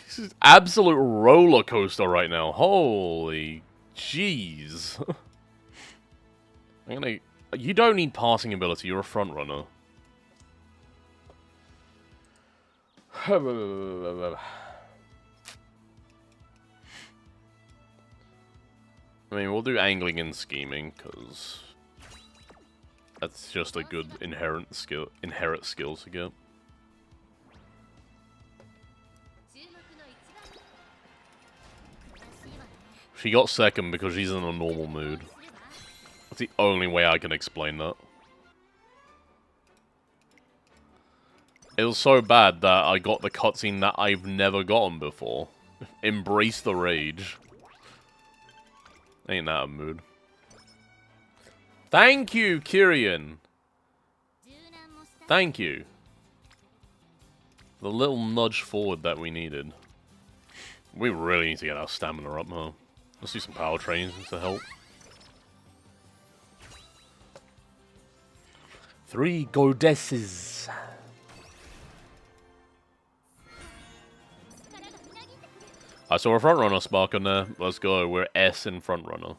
This is absolute roller coaster right now. Holy jeez. You don't need passing ability, you're a front runner. I mean, we'll do angling and scheming, because that's just a good inherent skill to get. She got second because she's in a normal mood. That's the only way I can explain that. It was so bad that I got the cutscene that I've never gotten before. Embrace the rage. Ain't that a mood? Thank you, Kyrian! Thank you. The little nudge forward that we needed. We really need to get our stamina up, huh? Let's do some power trains to help. 3 goddesses. So we're front runner spark on there. Let's go. We're S in front runner.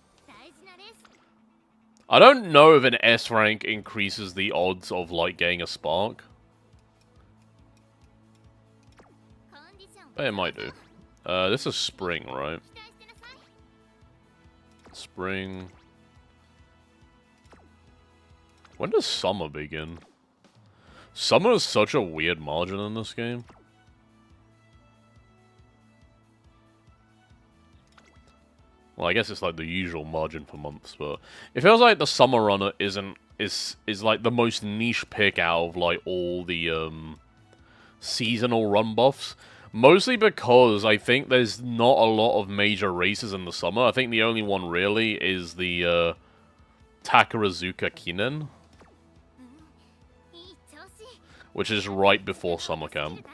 I don't know if an S rank increases the odds of like getting a spark. But it might do. This is spring, right? Spring. When does summer begin? Summer is such a weird margin in this game. Well, I guess it's like the usual margin for months, but it feels like the summer runner is like the most niche pick out of like all the seasonal run buffs. Mostly because I think there's not a lot of major races in the summer. I think the only one really is the Takarazuka Kinen, which is right before summer camp.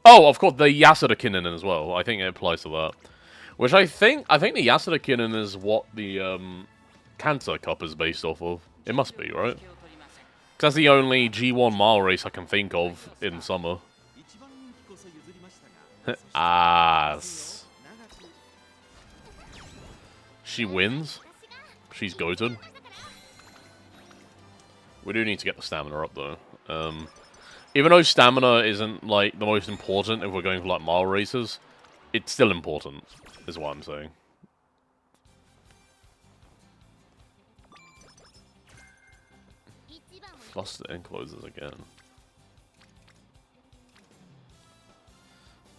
Oh, of course, the Yasuda Kinen as well. I think it applies to that. Which I think the Yasuda Kinen is what the Cancer Cup is based off of. It must be, right? Because that's the only G1 mile race I can think of in summer. Ass. She wins. She's goated. We do need to get the stamina up though. Even though stamina isn't like the most important if we're going for like mile races, it's still important, is what I'm saying. Fluster encloses again.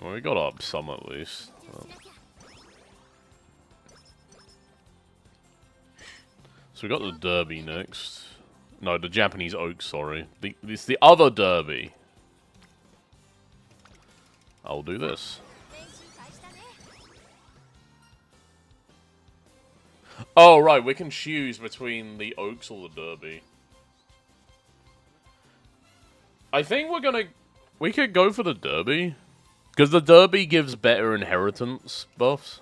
Well, we got up some at least. So we got the Derby next. No, the Japanese Oak, sorry. It's the other Derby. I'll do this. Oh, right, we can choose between the Oaks or the Derby. I think we could go for the Derby. Because the Derby gives better inheritance buffs.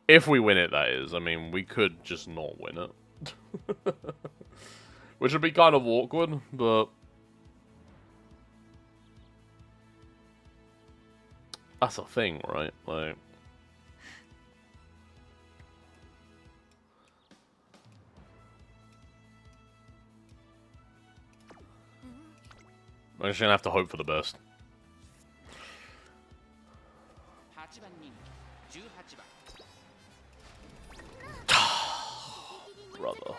If we win it, that is. I mean, we could just not win it. Which would be kind of awkward, but... that's a thing, right? Like... I'm just gonna have to hope for the best. Brother.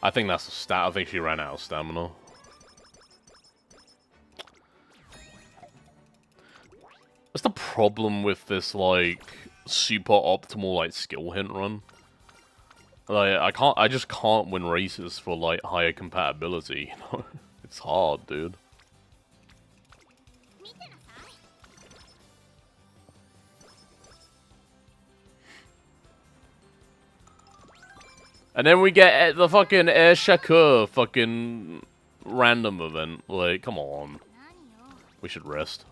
I think that's a stat. I think she ran out of stamina. That's the problem with this, like, super optimal, like, skill hint run. Like, I just can't win races for, like, higher compatibility, you know? It's hard, dude. And then we get the fucking Air Shakur fucking random event. Like, come on. We should rest.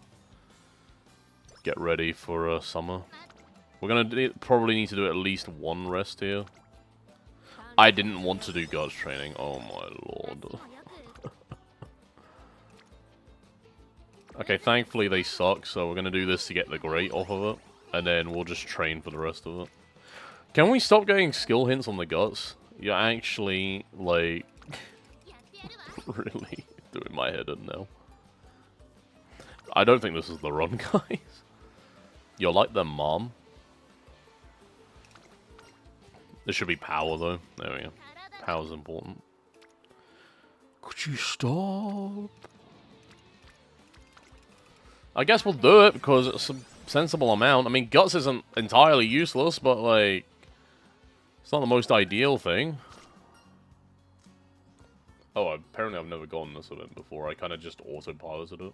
Get ready for summer. We're gonna probably need to do at least one rest here. I didn't want to do guards training. Oh my lord. Okay, thankfully they suck, so we're gonna do this to get the great off of it. And then we'll just train for the rest of it. Can we stop getting skill hints on the guts? You're actually, like, really doing my head in now. I don't think this is the run, guys. You're like their mom. This should be power, though. There we go. Power's important. Could you stop? I guess we'll do it, because it's a sensible amount. I mean, guts isn't entirely useless, but, like... it's not the most ideal thing. Oh, apparently I've never gone this event before. I kind of just autopiloted it.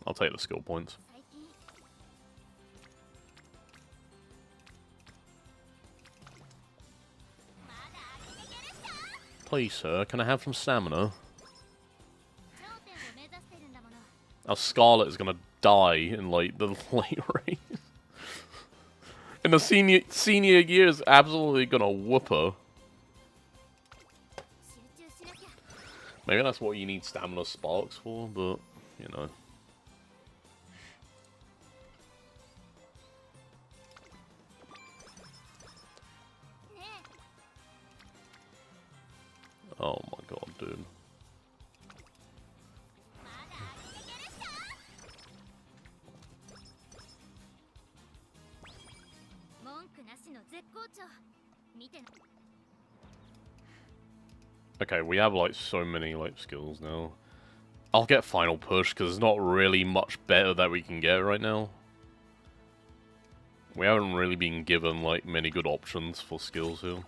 I'll take the skill points. Please, sir, can I have some stamina? Our Scarlet is gonna die in, like, the late race. in the senior year is absolutely gonna whoop her. Maybe that's what you need stamina sparks for, but you know. Oh my god, dude. Okay, we have like so many like skills now. I'll get final push because there's not really much better that we can get right now. We haven't really been given like many good options for skills here.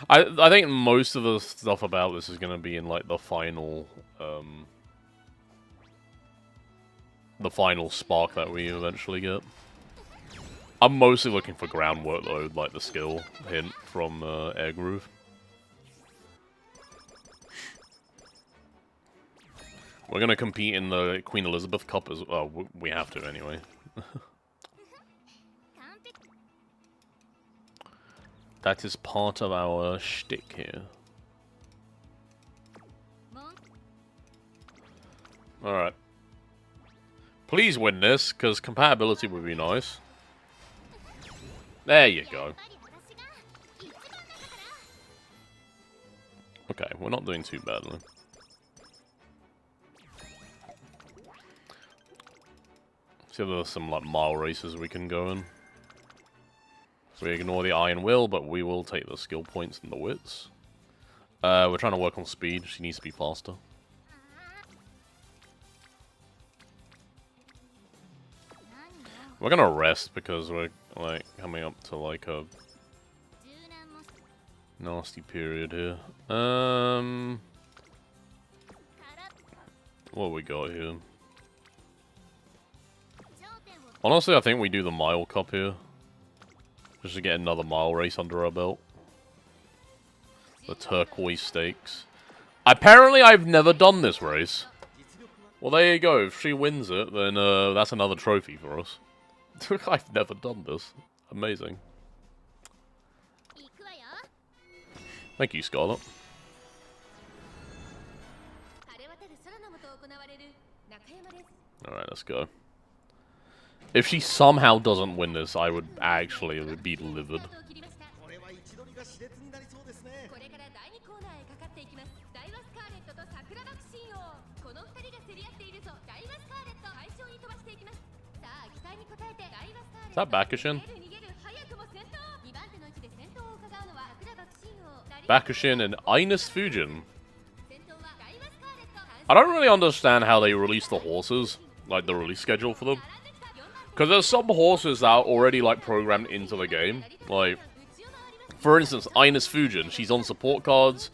I think most of the stuff about this is gonna be in like the final spark that we eventually get. I'm mostly looking for groundwork though, like the skill hint from Air Groove. We're gonna compete in the Queen Elizabeth Cup as well. We have to anyway. That is part of our shtick here. Alright. Please win this, because compatibility would be nice. There you go. Okay, we're not doing too badly. See if there's some like mile races we can go in. So we ignore the Iron Will, but we will take the skill points and the wits. We're trying to work on speed. She needs to be faster. We're gonna rest because we're like coming up to like a nasty period here. What we got here? Honestly, I think we do the Mile Cup here. Just to get another mile race under our belt. The Turquoise Stakes. Apparently, I've never done this race. Well, there you go. If she wins it, then that's another trophy for us. I've never done this. Amazing. Thank you, Scarlet. Alright, let's go. If she somehow doesn't win this, I would actually be livid. Is that Bakushin? Bakushin and Ines Fujin. I don't really understand how they release the horses, like the release schedule for them. Because there's some horses that are already like programmed into the game. Like, for instance, Ines Fujin, she's on support cards.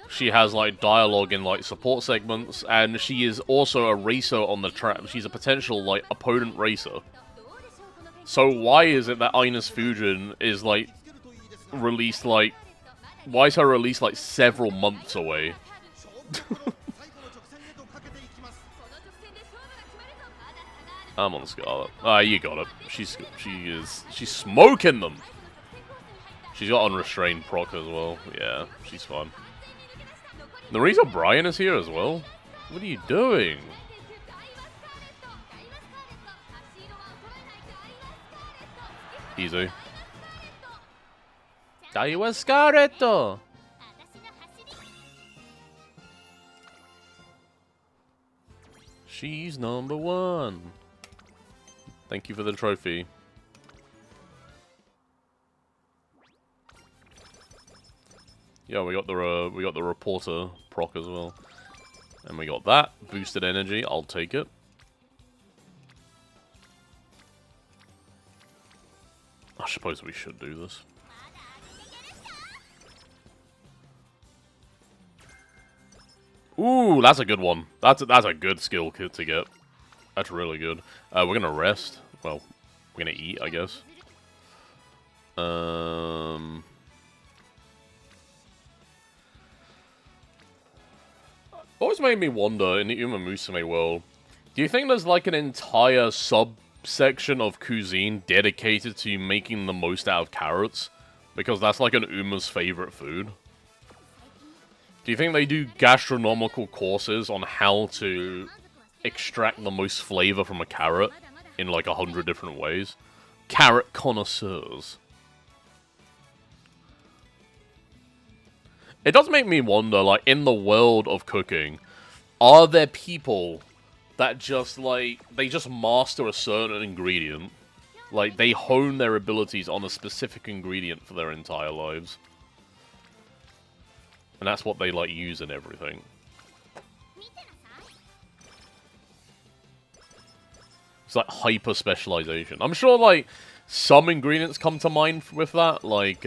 She has like dialogue in like support segments, and she is also a racer on the track. She's a potential like opponent racer. So why is it that Ines Fujin is like released like? Why is her release like several months away? I'm on Scarlet. Ah, you got it. She's smoking them. She's got unrestrained proc as well. Yeah, she's fine. The reason Brian is here as well. What are you doing? Easy. Daiwa Scarletto. She's number one. Thank you for the trophy. Yeah, we got the reporter proc as well, and we got that boosted energy. I'll take it. I suppose we should do this. Ooh, that's a good one. That's a good skill kit to get. That's really good. We're gonna rest. Well, we're gonna eat, I guess. Always made me wonder in the Umamusume world. Do you think there's like an entire section of cuisine dedicated to making the most out of carrots, because that's like an Uma's favorite food. Do you think they do gastronomical courses on how to extract the most flavor from a carrot in like 100 different ways? Carrot connoisseurs. It does make me wonder, like, in the world of cooking, are there people that just, like, they just master a certain ingredient? Like, they hone their abilities on a specific ingredient for their entire lives. And that's what they, like, use in everything. It's like hyper-specialization. I'm sure, like, some ingredients come to mind with that. Like,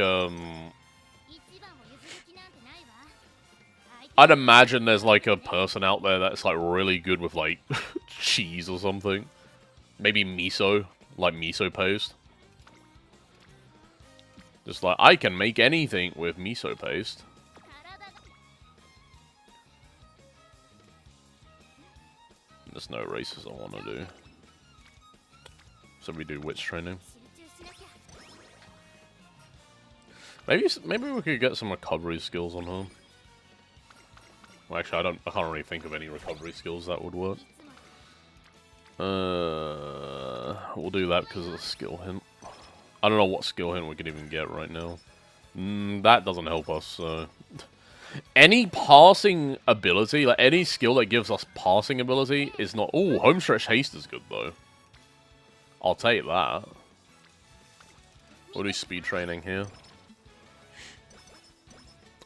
I'd imagine there's, like, a person out there that's, like, really good with, like, cheese or something. Maybe miso. Like, miso paste. Just like, I can make anything with miso paste. There's no races I want to do. So we do witch training. Maybe we could get some recovery skills on her. Well, actually, I can't really think of any recovery skills that would work. We'll do that because of the skill hint. I don't know what skill hint we could even get right now. That doesn't help us, so... Any passing ability, like any skill that gives us passing ability is not... Ooh, home stretch haste is good, though. I'll take that. We'll do speed training here.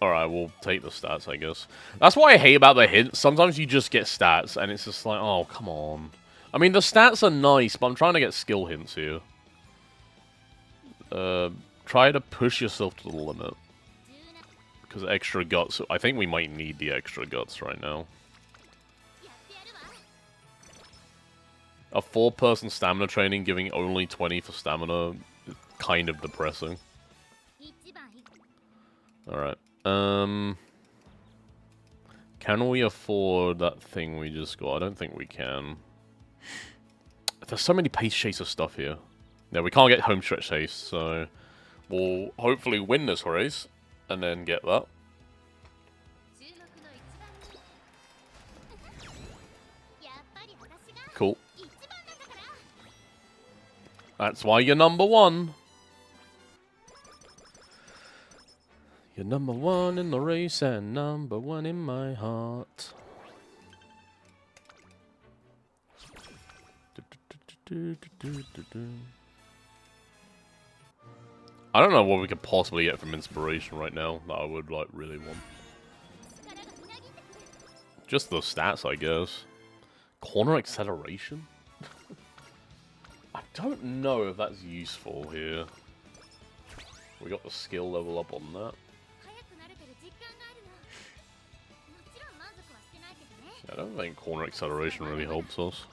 Alright, we'll take the stats, I guess. That's what I hate about the hints. Sometimes you just get stats, and it's just like, oh, come on. I mean, the stats are nice, but I'm trying to get skill hints here. Try to push yourself to the limit. Because extra guts, I think we might need the extra guts right now. A 4-person stamina training giving only 20 for stamina is kind of depressing. Alright. Can we afford that thing we just got? I don't think we can. There's so many pace chaser stuff here. Yeah, we can't get home stretch haste, so we'll hopefully win this race and then get that. Cool. That's why you're number one. You're number one in the race and number one in my heart. I don't know what we could possibly get from inspiration right now that I would like really want. Just the stats, I guess. Corner acceleration? I don't know if that's useful here. We got the skill level up on that. I don't think corner acceleration really helps us.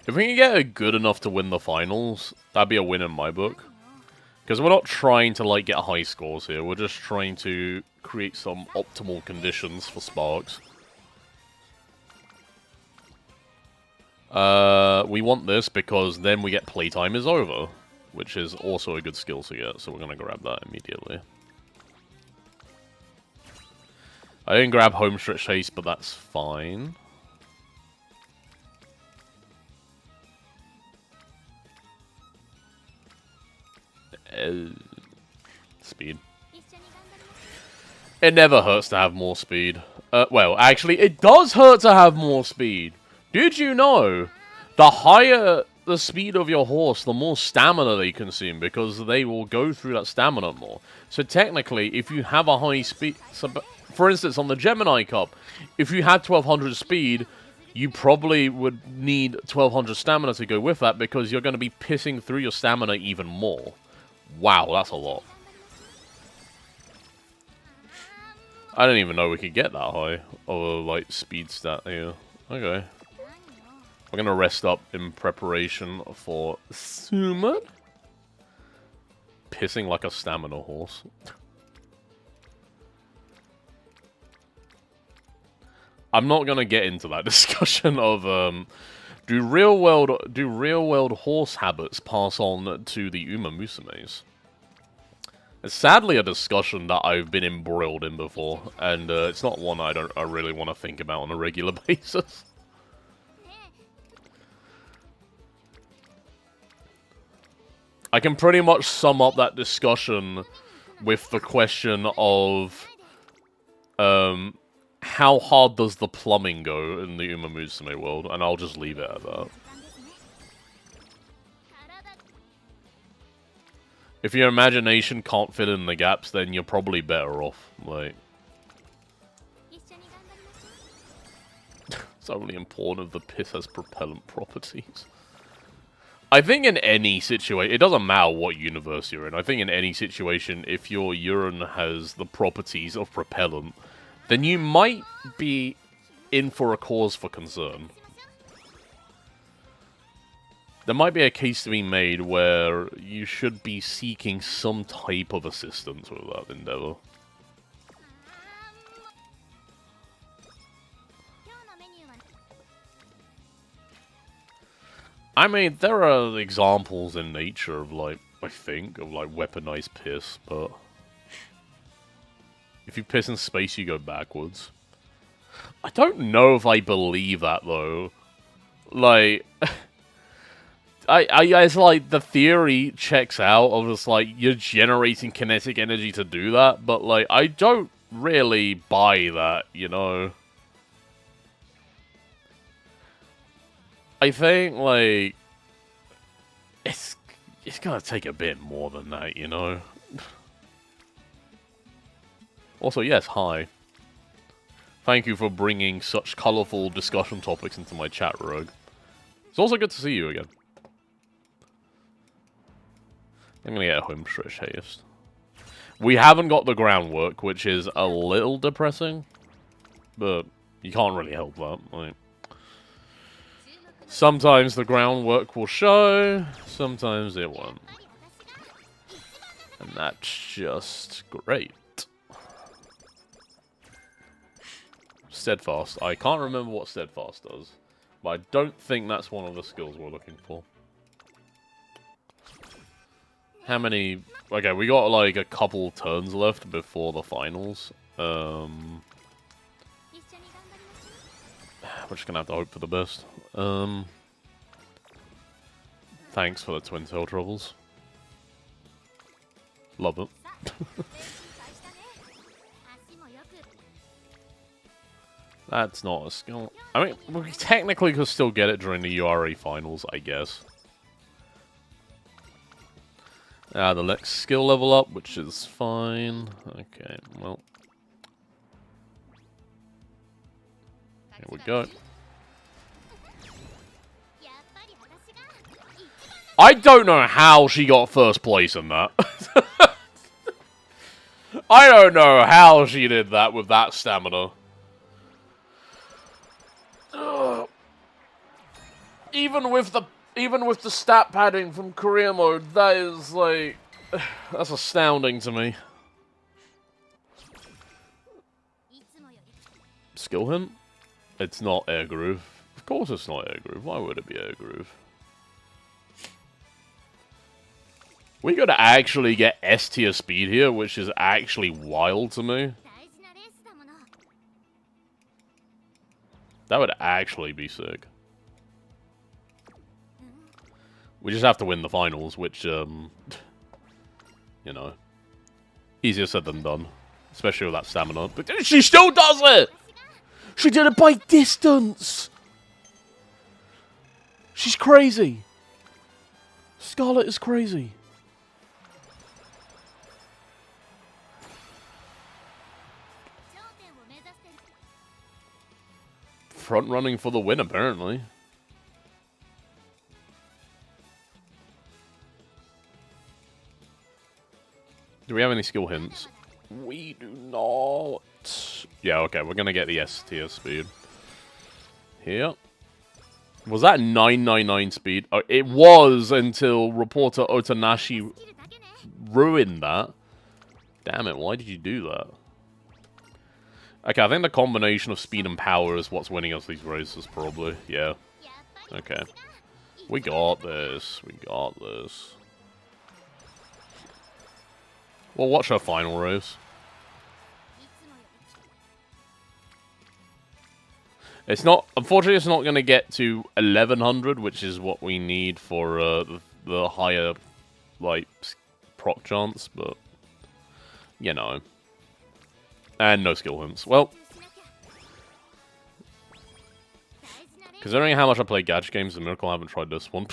If we can get it good enough to win the finals, that'd be a win in my book. Because we're not trying to, like, get high scores here. We're just trying to create some optimal conditions for Sparks. We want this because then we get playtime is over. Which is also a good skill to get, so we're going to grab that immediately. I didn't grab home stretch haste, but that's fine. Speed. It never hurts to have more speed. Well, actually, it does hurt to have more speed. Did you know? The higher the speed of your horse, the more stamina they consume, because they will go through that stamina more. So technically, if you have a high speed... So, for instance, on the Gemini Cup, if you had 1200 speed, you probably would need 1200 stamina to go with that, because you're going to be pissing through your stamina even more. Wow, that's a lot. I didn't even know we could get that high of a, like, speed stat here. Okay. We're gonna rest up in preparation for Summon. Pissing like a stamina horse. I'm not gonna get into that discussion of do real world horse habits pass on to the Umamusumes? It's sadly a discussion that I've been embroiled in before, and it's not one I really want to think about on a regular basis. I can pretty much sum up that discussion with the question of how hard does the plumbing go in the Umamusume world, and I'll just leave it at that. If your imagination can't fill in the gaps, then you're probably better off. Like, it's only important if the piss has propellant properties. I think in any situation, it doesn't matter what universe you're in, I think in any situation, if your urine has the properties of propellant, then you might be in for a cause for concern. There might be a case to be made where you should be seeking some type of assistance with that endeavor. I mean, there are examples in nature of, like, I think, of, like, weaponized piss, but if you piss in space, you go backwards. I don't know if I believe that, though. Like, it's like, the theory checks out of just, like, you're generating kinetic energy to do that, but, like, I don't really buy that, you know? I think, like, it's gonna take a bit more than that, you know? Also, yes, hi. Thank you for bringing such colourful discussion topics into my chat, Rogue. It's also good to see you again. I'm gonna get a home stretch haste. We haven't got the groundwork, which is a little depressing, but you can't really help that. Like, sometimes the groundwork will show, sometimes it won't. And that's just great. Steadfast. I can't remember what Steadfast does, but I don't think that's one of the skills we're looking for. How many... Okay, we got like a couple turns left before the finals. We're just gonna have to hope for the best. Thanks for the twin tail troubles. Love it. That's not a skill. I mean, we technically could still get it during the URA finals, I guess. The next skill level up, which is fine. Okay, well. Here we go. I don't know how she got first place in that. I don't know how she did that with that stamina. Even with the stat padding from career mode, that is like that's astounding to me. Skill hint? It's not air groove. Of course it's not air groove. Why would it be air groove? We gotta actually get S tier speed here, which is actually wild to me. That would actually be sick. We just have to win the finals, which, you know, easier said than done. Especially with that stamina. But she still does it! She did it by distance! She's crazy! Scarlet is crazy. Front running for the win, apparently. Do we have any skill hints? We do not. Yeah, okay, we're gonna get the S tier speed. Here. Was that 999 speed? Oh, it was until reporter Otanashi ruined that. Damn it, why did you do that? Okay, I think the combination of speed and power is what's winning us these races, probably. Yeah. Okay. We got this. We got this. We'll watch our final race. It's not... Unfortunately, it's not going to get to 1100, which is what we need for the higher, like, proc chance, but... You know. And no skill hints. Well... Considering how much I play gacha games, the miracle I haven't tried this one.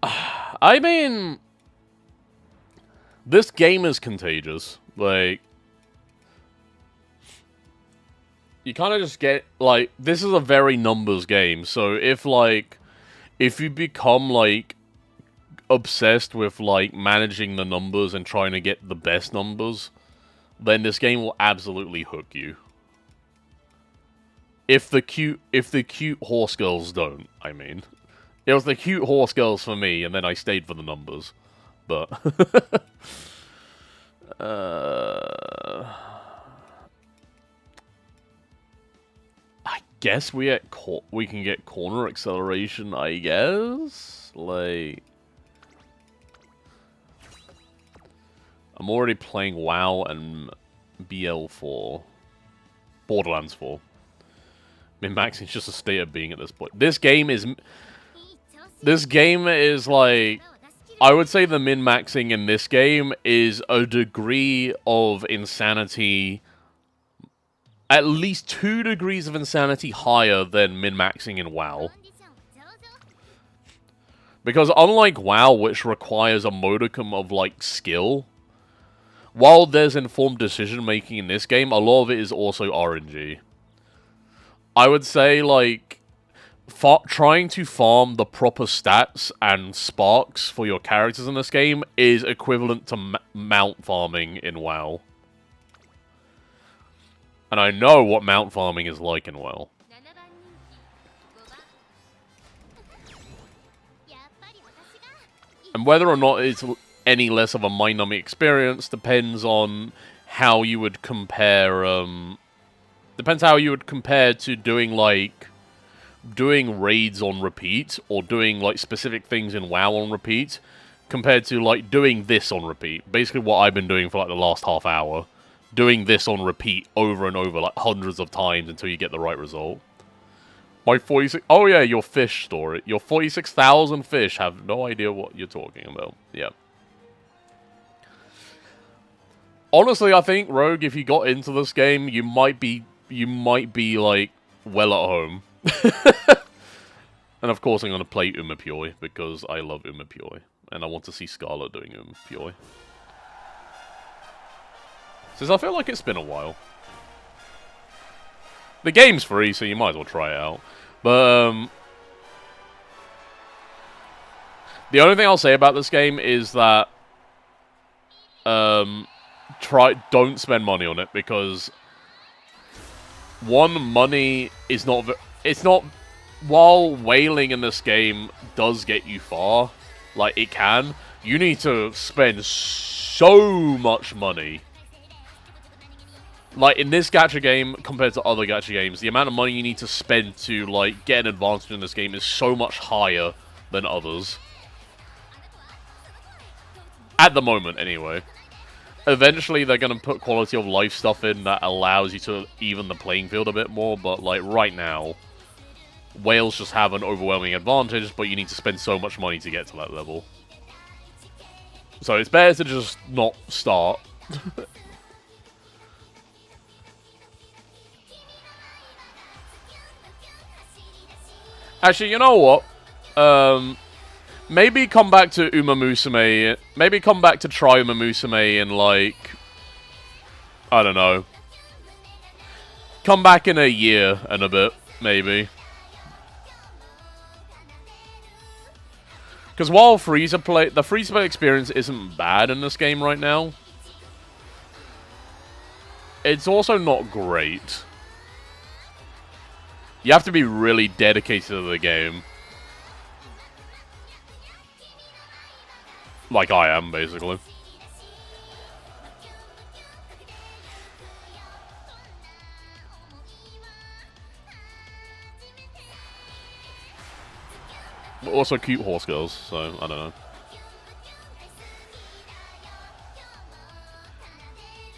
I mean... This game is contagious. Like... You kind of just get, like... This is a very numbers game, so if, like... If you become, like... obsessed with, like, managing the numbers and trying to get the best numbers, then this game will absolutely hook you. If the cute horse girls don't, I mean. It was the cute horse girls for me, and then I stayed for the numbers. But... I guess we can get corner acceleration, I guess? Like... I'm already playing WoW and BL4. Borderlands 4. Min-maxing is just a state of being at this point. This game is, like... I would say the min-maxing in this game is a degree of insanity... At least 2 degrees of insanity higher than min-maxing in WoW. Because unlike WoW, which requires a modicum of, like, skill... While there's informed decision-making in this game, a lot of it is also RNG. I would say, like, trying to farm the proper stats and sparks for your characters in this game is equivalent to mount farming in WoW. And I know what mount farming is like in WoW. And whether or not it's any less of a mind-numbing experience depends on how you would compare, depends how you would compare to doing, like, doing raids on repeat, or doing, like, specific things in WoW on repeat, compared to, like, doing this on repeat. Basically what I've been doing for, like, the last half hour. Doing this on repeat over and over, like, hundreds of times until you get the right result. My 46... Oh, yeah, your fish story. Your 46,000 fish have no idea what you're talking about. Yeah. Honestly, I think, Rogue, if you got into this game, you might be, like, well at home. And of course I'm going to play Umamusume, because I love Umamusume. And I want to see Scarlet doing Umamusume. Since I feel like it's been a while. The game's free, so you might as well try it out. But, the only thing I'll say about this game is that, don't spend money on it, because one, money is not... It's not... While whaling in this game does get you far, like, it can, you need to spend so much money. Like, in this gacha game, compared to other gacha games, the amount of money you need to spend to, like, get an advantage in this game is so much higher than others. At the moment, anyway. Eventually, they're going to put quality of life stuff in that allows you to even the playing field a bit more, but, like, right now, whales just have an overwhelming advantage, but you need to spend so much money to get to that level. So it's better to just not start. Actually, you know what? Maybe come back to Umamusume. Maybe come back to try Umamusume in, like... I don't know. Come back in a year and a bit, maybe. Because while the free-to-play experience isn't bad in this game right now, it's also not great. You have to be really dedicated to the game. Like I am, basically. also cute horse girls, so I don't know.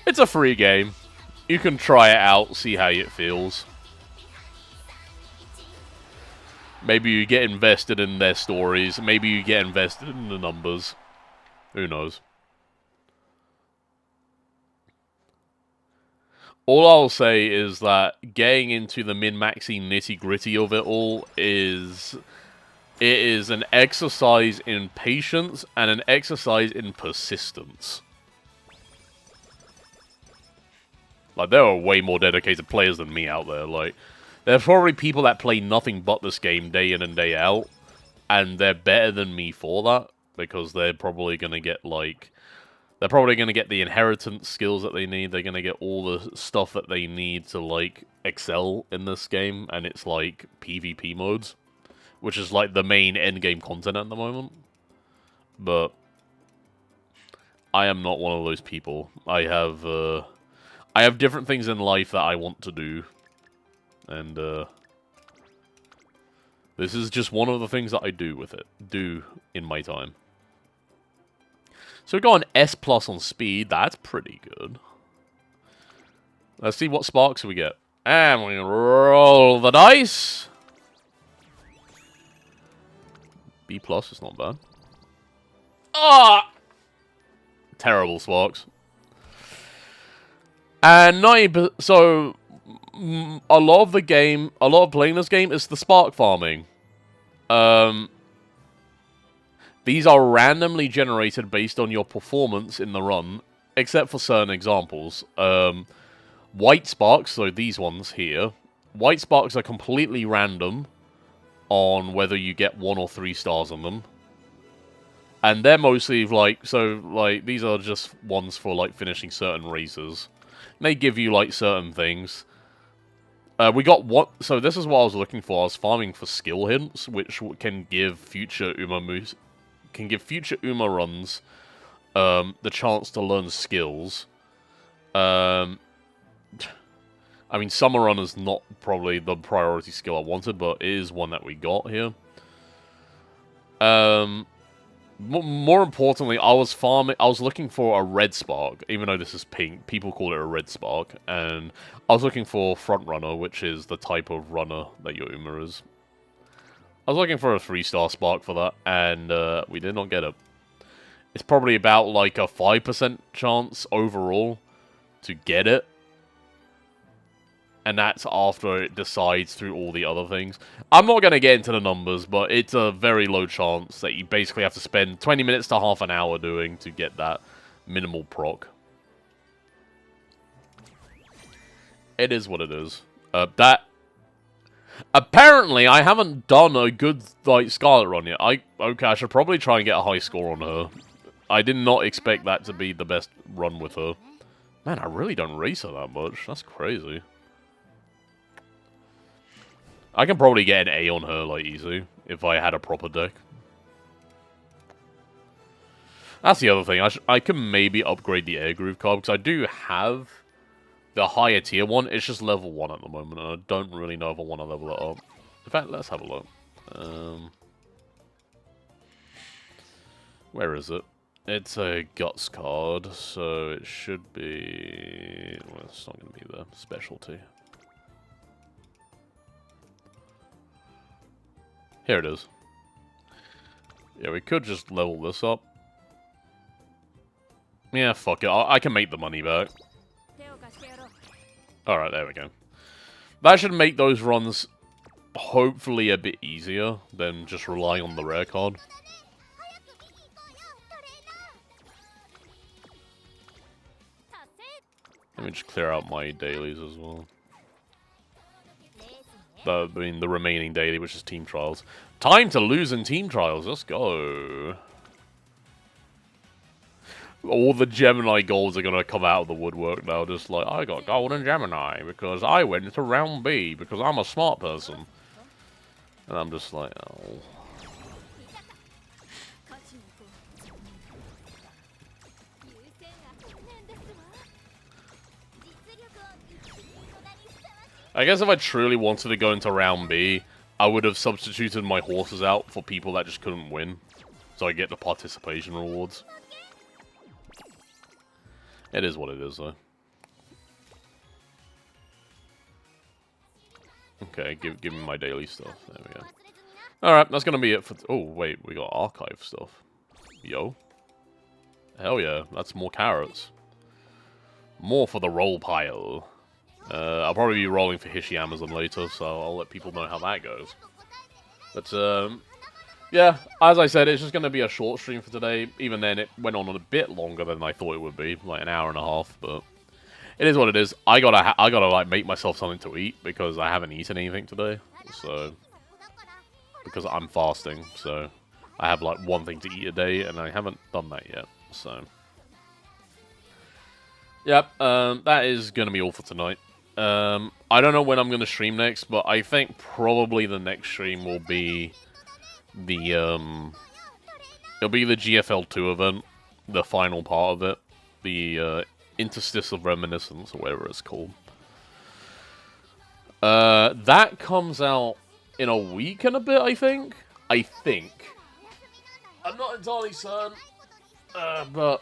It's a free game. You can try it out, see how it feels. Maybe you get invested in their stories. Maybe you get invested in the numbers. Who knows? All I'll say is that getting into the min-maxy nitty-gritty of it all is... It is an exercise in patience and an exercise in persistence. Like, there are way more dedicated players than me out there. Like, there's probably people that play nothing but this game day in and day out, and they're better than me for that, because they're probably going to get, like... They're probably going to get the inheritance skills that they need. They're going to get all the stuff that they need to, like, excel in this game, and it's, like, PvP modes, which is, like, the main endgame content at the moment. But I am not one of those people. I have different things in life that I want to do, and this is just one of the things that I do in my time. So we got an S+ on speed. That's pretty good. Let's see what sparks we get. And we roll the dice. B+ is not bad. Ah! Terrible sparks. And 90%, so a lot of playing this game is the spark farming. These are randomly generated based on your performance in the run, except for certain examples. White sparks, so these ones here, white sparks are completely random on whether you get 1 or 3 stars on them. And they're mostly like, so like these are just ones for like finishing certain races. They give you like certain things. We got what? So this is what I was looking for. I was farming for skill hints, which can give future Umamusume. Can give future Uma runs the chance to learn skills. I mean, Summer Run is not probably the priority skill I wanted, but it is one that we got here. More importantly, I was looking for a red spark, even though this is pink. People call it a red spark, and I was looking for Front Runner, which is the type of runner that your Uma is. I was looking for a 3-star spark for that, and we did not get it. It's probably about like a 5% chance overall to get it. And that's after it decides through all the other things. I'm not going to get into the numbers, but it's a very low chance that you basically have to spend 20 minutes to half an hour doing to get that minimal proc. It is what it is. Apparently, I haven't done a good, like, Scarlet run yet. Okay, I should probably try and get a high score on her. I did not expect that to be the best run with her. Man, I really don't race her that much. That's crazy. I can probably get an A on her, like, easy, if I had a proper deck. That's the other thing. I can maybe upgrade the Air Groove card, because I do have the higher tier one. It's just level 1 at the moment, and I don't really know if I want to level it up. In fact, let's have a look. Where is it? It's a Guts card, so it should be... Well, it's not going to be the specialty. Here it is. Yeah, we could just level this up. Yeah, fuck it. I can make the money back. Alright, there we go. That should make those runs hopefully a bit easier than just relying on the rare card. Let me just clear out my dailies as well. I mean, the remaining daily, which is Team Trials. Time to lose in Team Trials. Let's go. All the Gemini goals are going to come out of the woodwork now. Just like, I got gold in Gemini because I went to round B because I'm a smart person. And I'm just like, oh. I guess if I truly wanted to go into round B, I would have substituted my horses out for people that just couldn't win. So I get the participation rewards. It is what it is, though. Okay, give me my daily stuff. There we go. Alright, that's gonna be it for... Oh, wait, we got archive stuff. Yo. Hell yeah, that's more carrots. More for the roll pile. I'll probably be rolling for Hishiamazon later, so I'll let people know how that goes. But, yeah, as I said, it's just gonna be a short stream for today. Even then, it went on a bit longer than I thought it would be, like an hour and a half, but... It is what it is. I gotta like, make myself something to eat, because I haven't eaten anything today, so... Because I'm fasting, so I have like one thing to eat a day, and I haven't done that yet, so... Yep, that is going to be all for tonight. I don't know when I'm going to stream next, but I think probably the next stream will be the, it'll be the GFL2 event, the final part of it, the, Interstice of Reminiscence, or whatever it's called. That comes out in a week and a bit, I think. I'm not entirely certain, but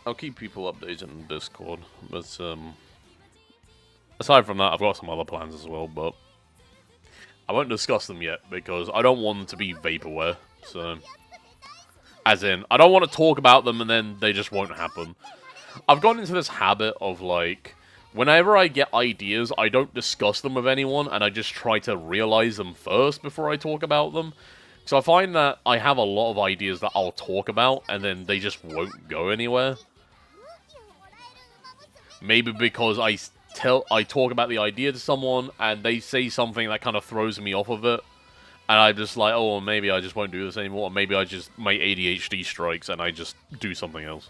I'll keep people updated in Discord. But, aside from that, I've got some other plans as well, but I won't discuss them yet, because I don't want them to be vaporware, so... As in, I don't want to talk about them and then they just won't happen. I've gotten into this habit of, like, whenever I get ideas, I don't discuss them with anyone, and I just try to realize them first before I talk about them. So I find that I have a lot of ideas that I'll talk about, and then they just won't go anywhere. Maybe because I talk about the idea to someone, and they say something that kind of throws me off of it. And I'm just like, oh, maybe I just won't do this anymore. Or maybe my ADHD strikes, and I just do something else.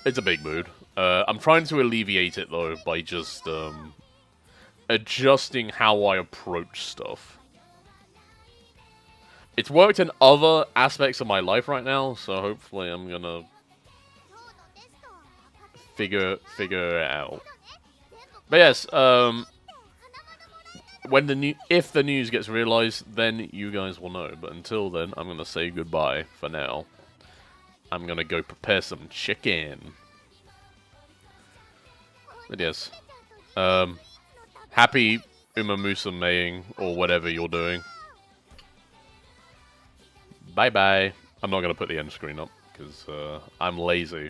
It's a big mood. I'm trying to alleviate it, though, by just adjusting how I approach stuff. It's worked in other aspects of my life right now, so hopefully I'm gonna figure it out. But yes, if the news gets realized, then you guys will know. But until then, I'm gonna say goodbye for now. I'm gonna go prepare some chicken. But yes, happy Umamusume or whatever you're doing. Bye bye. I'm not gonna put the end screen up because I'm lazy.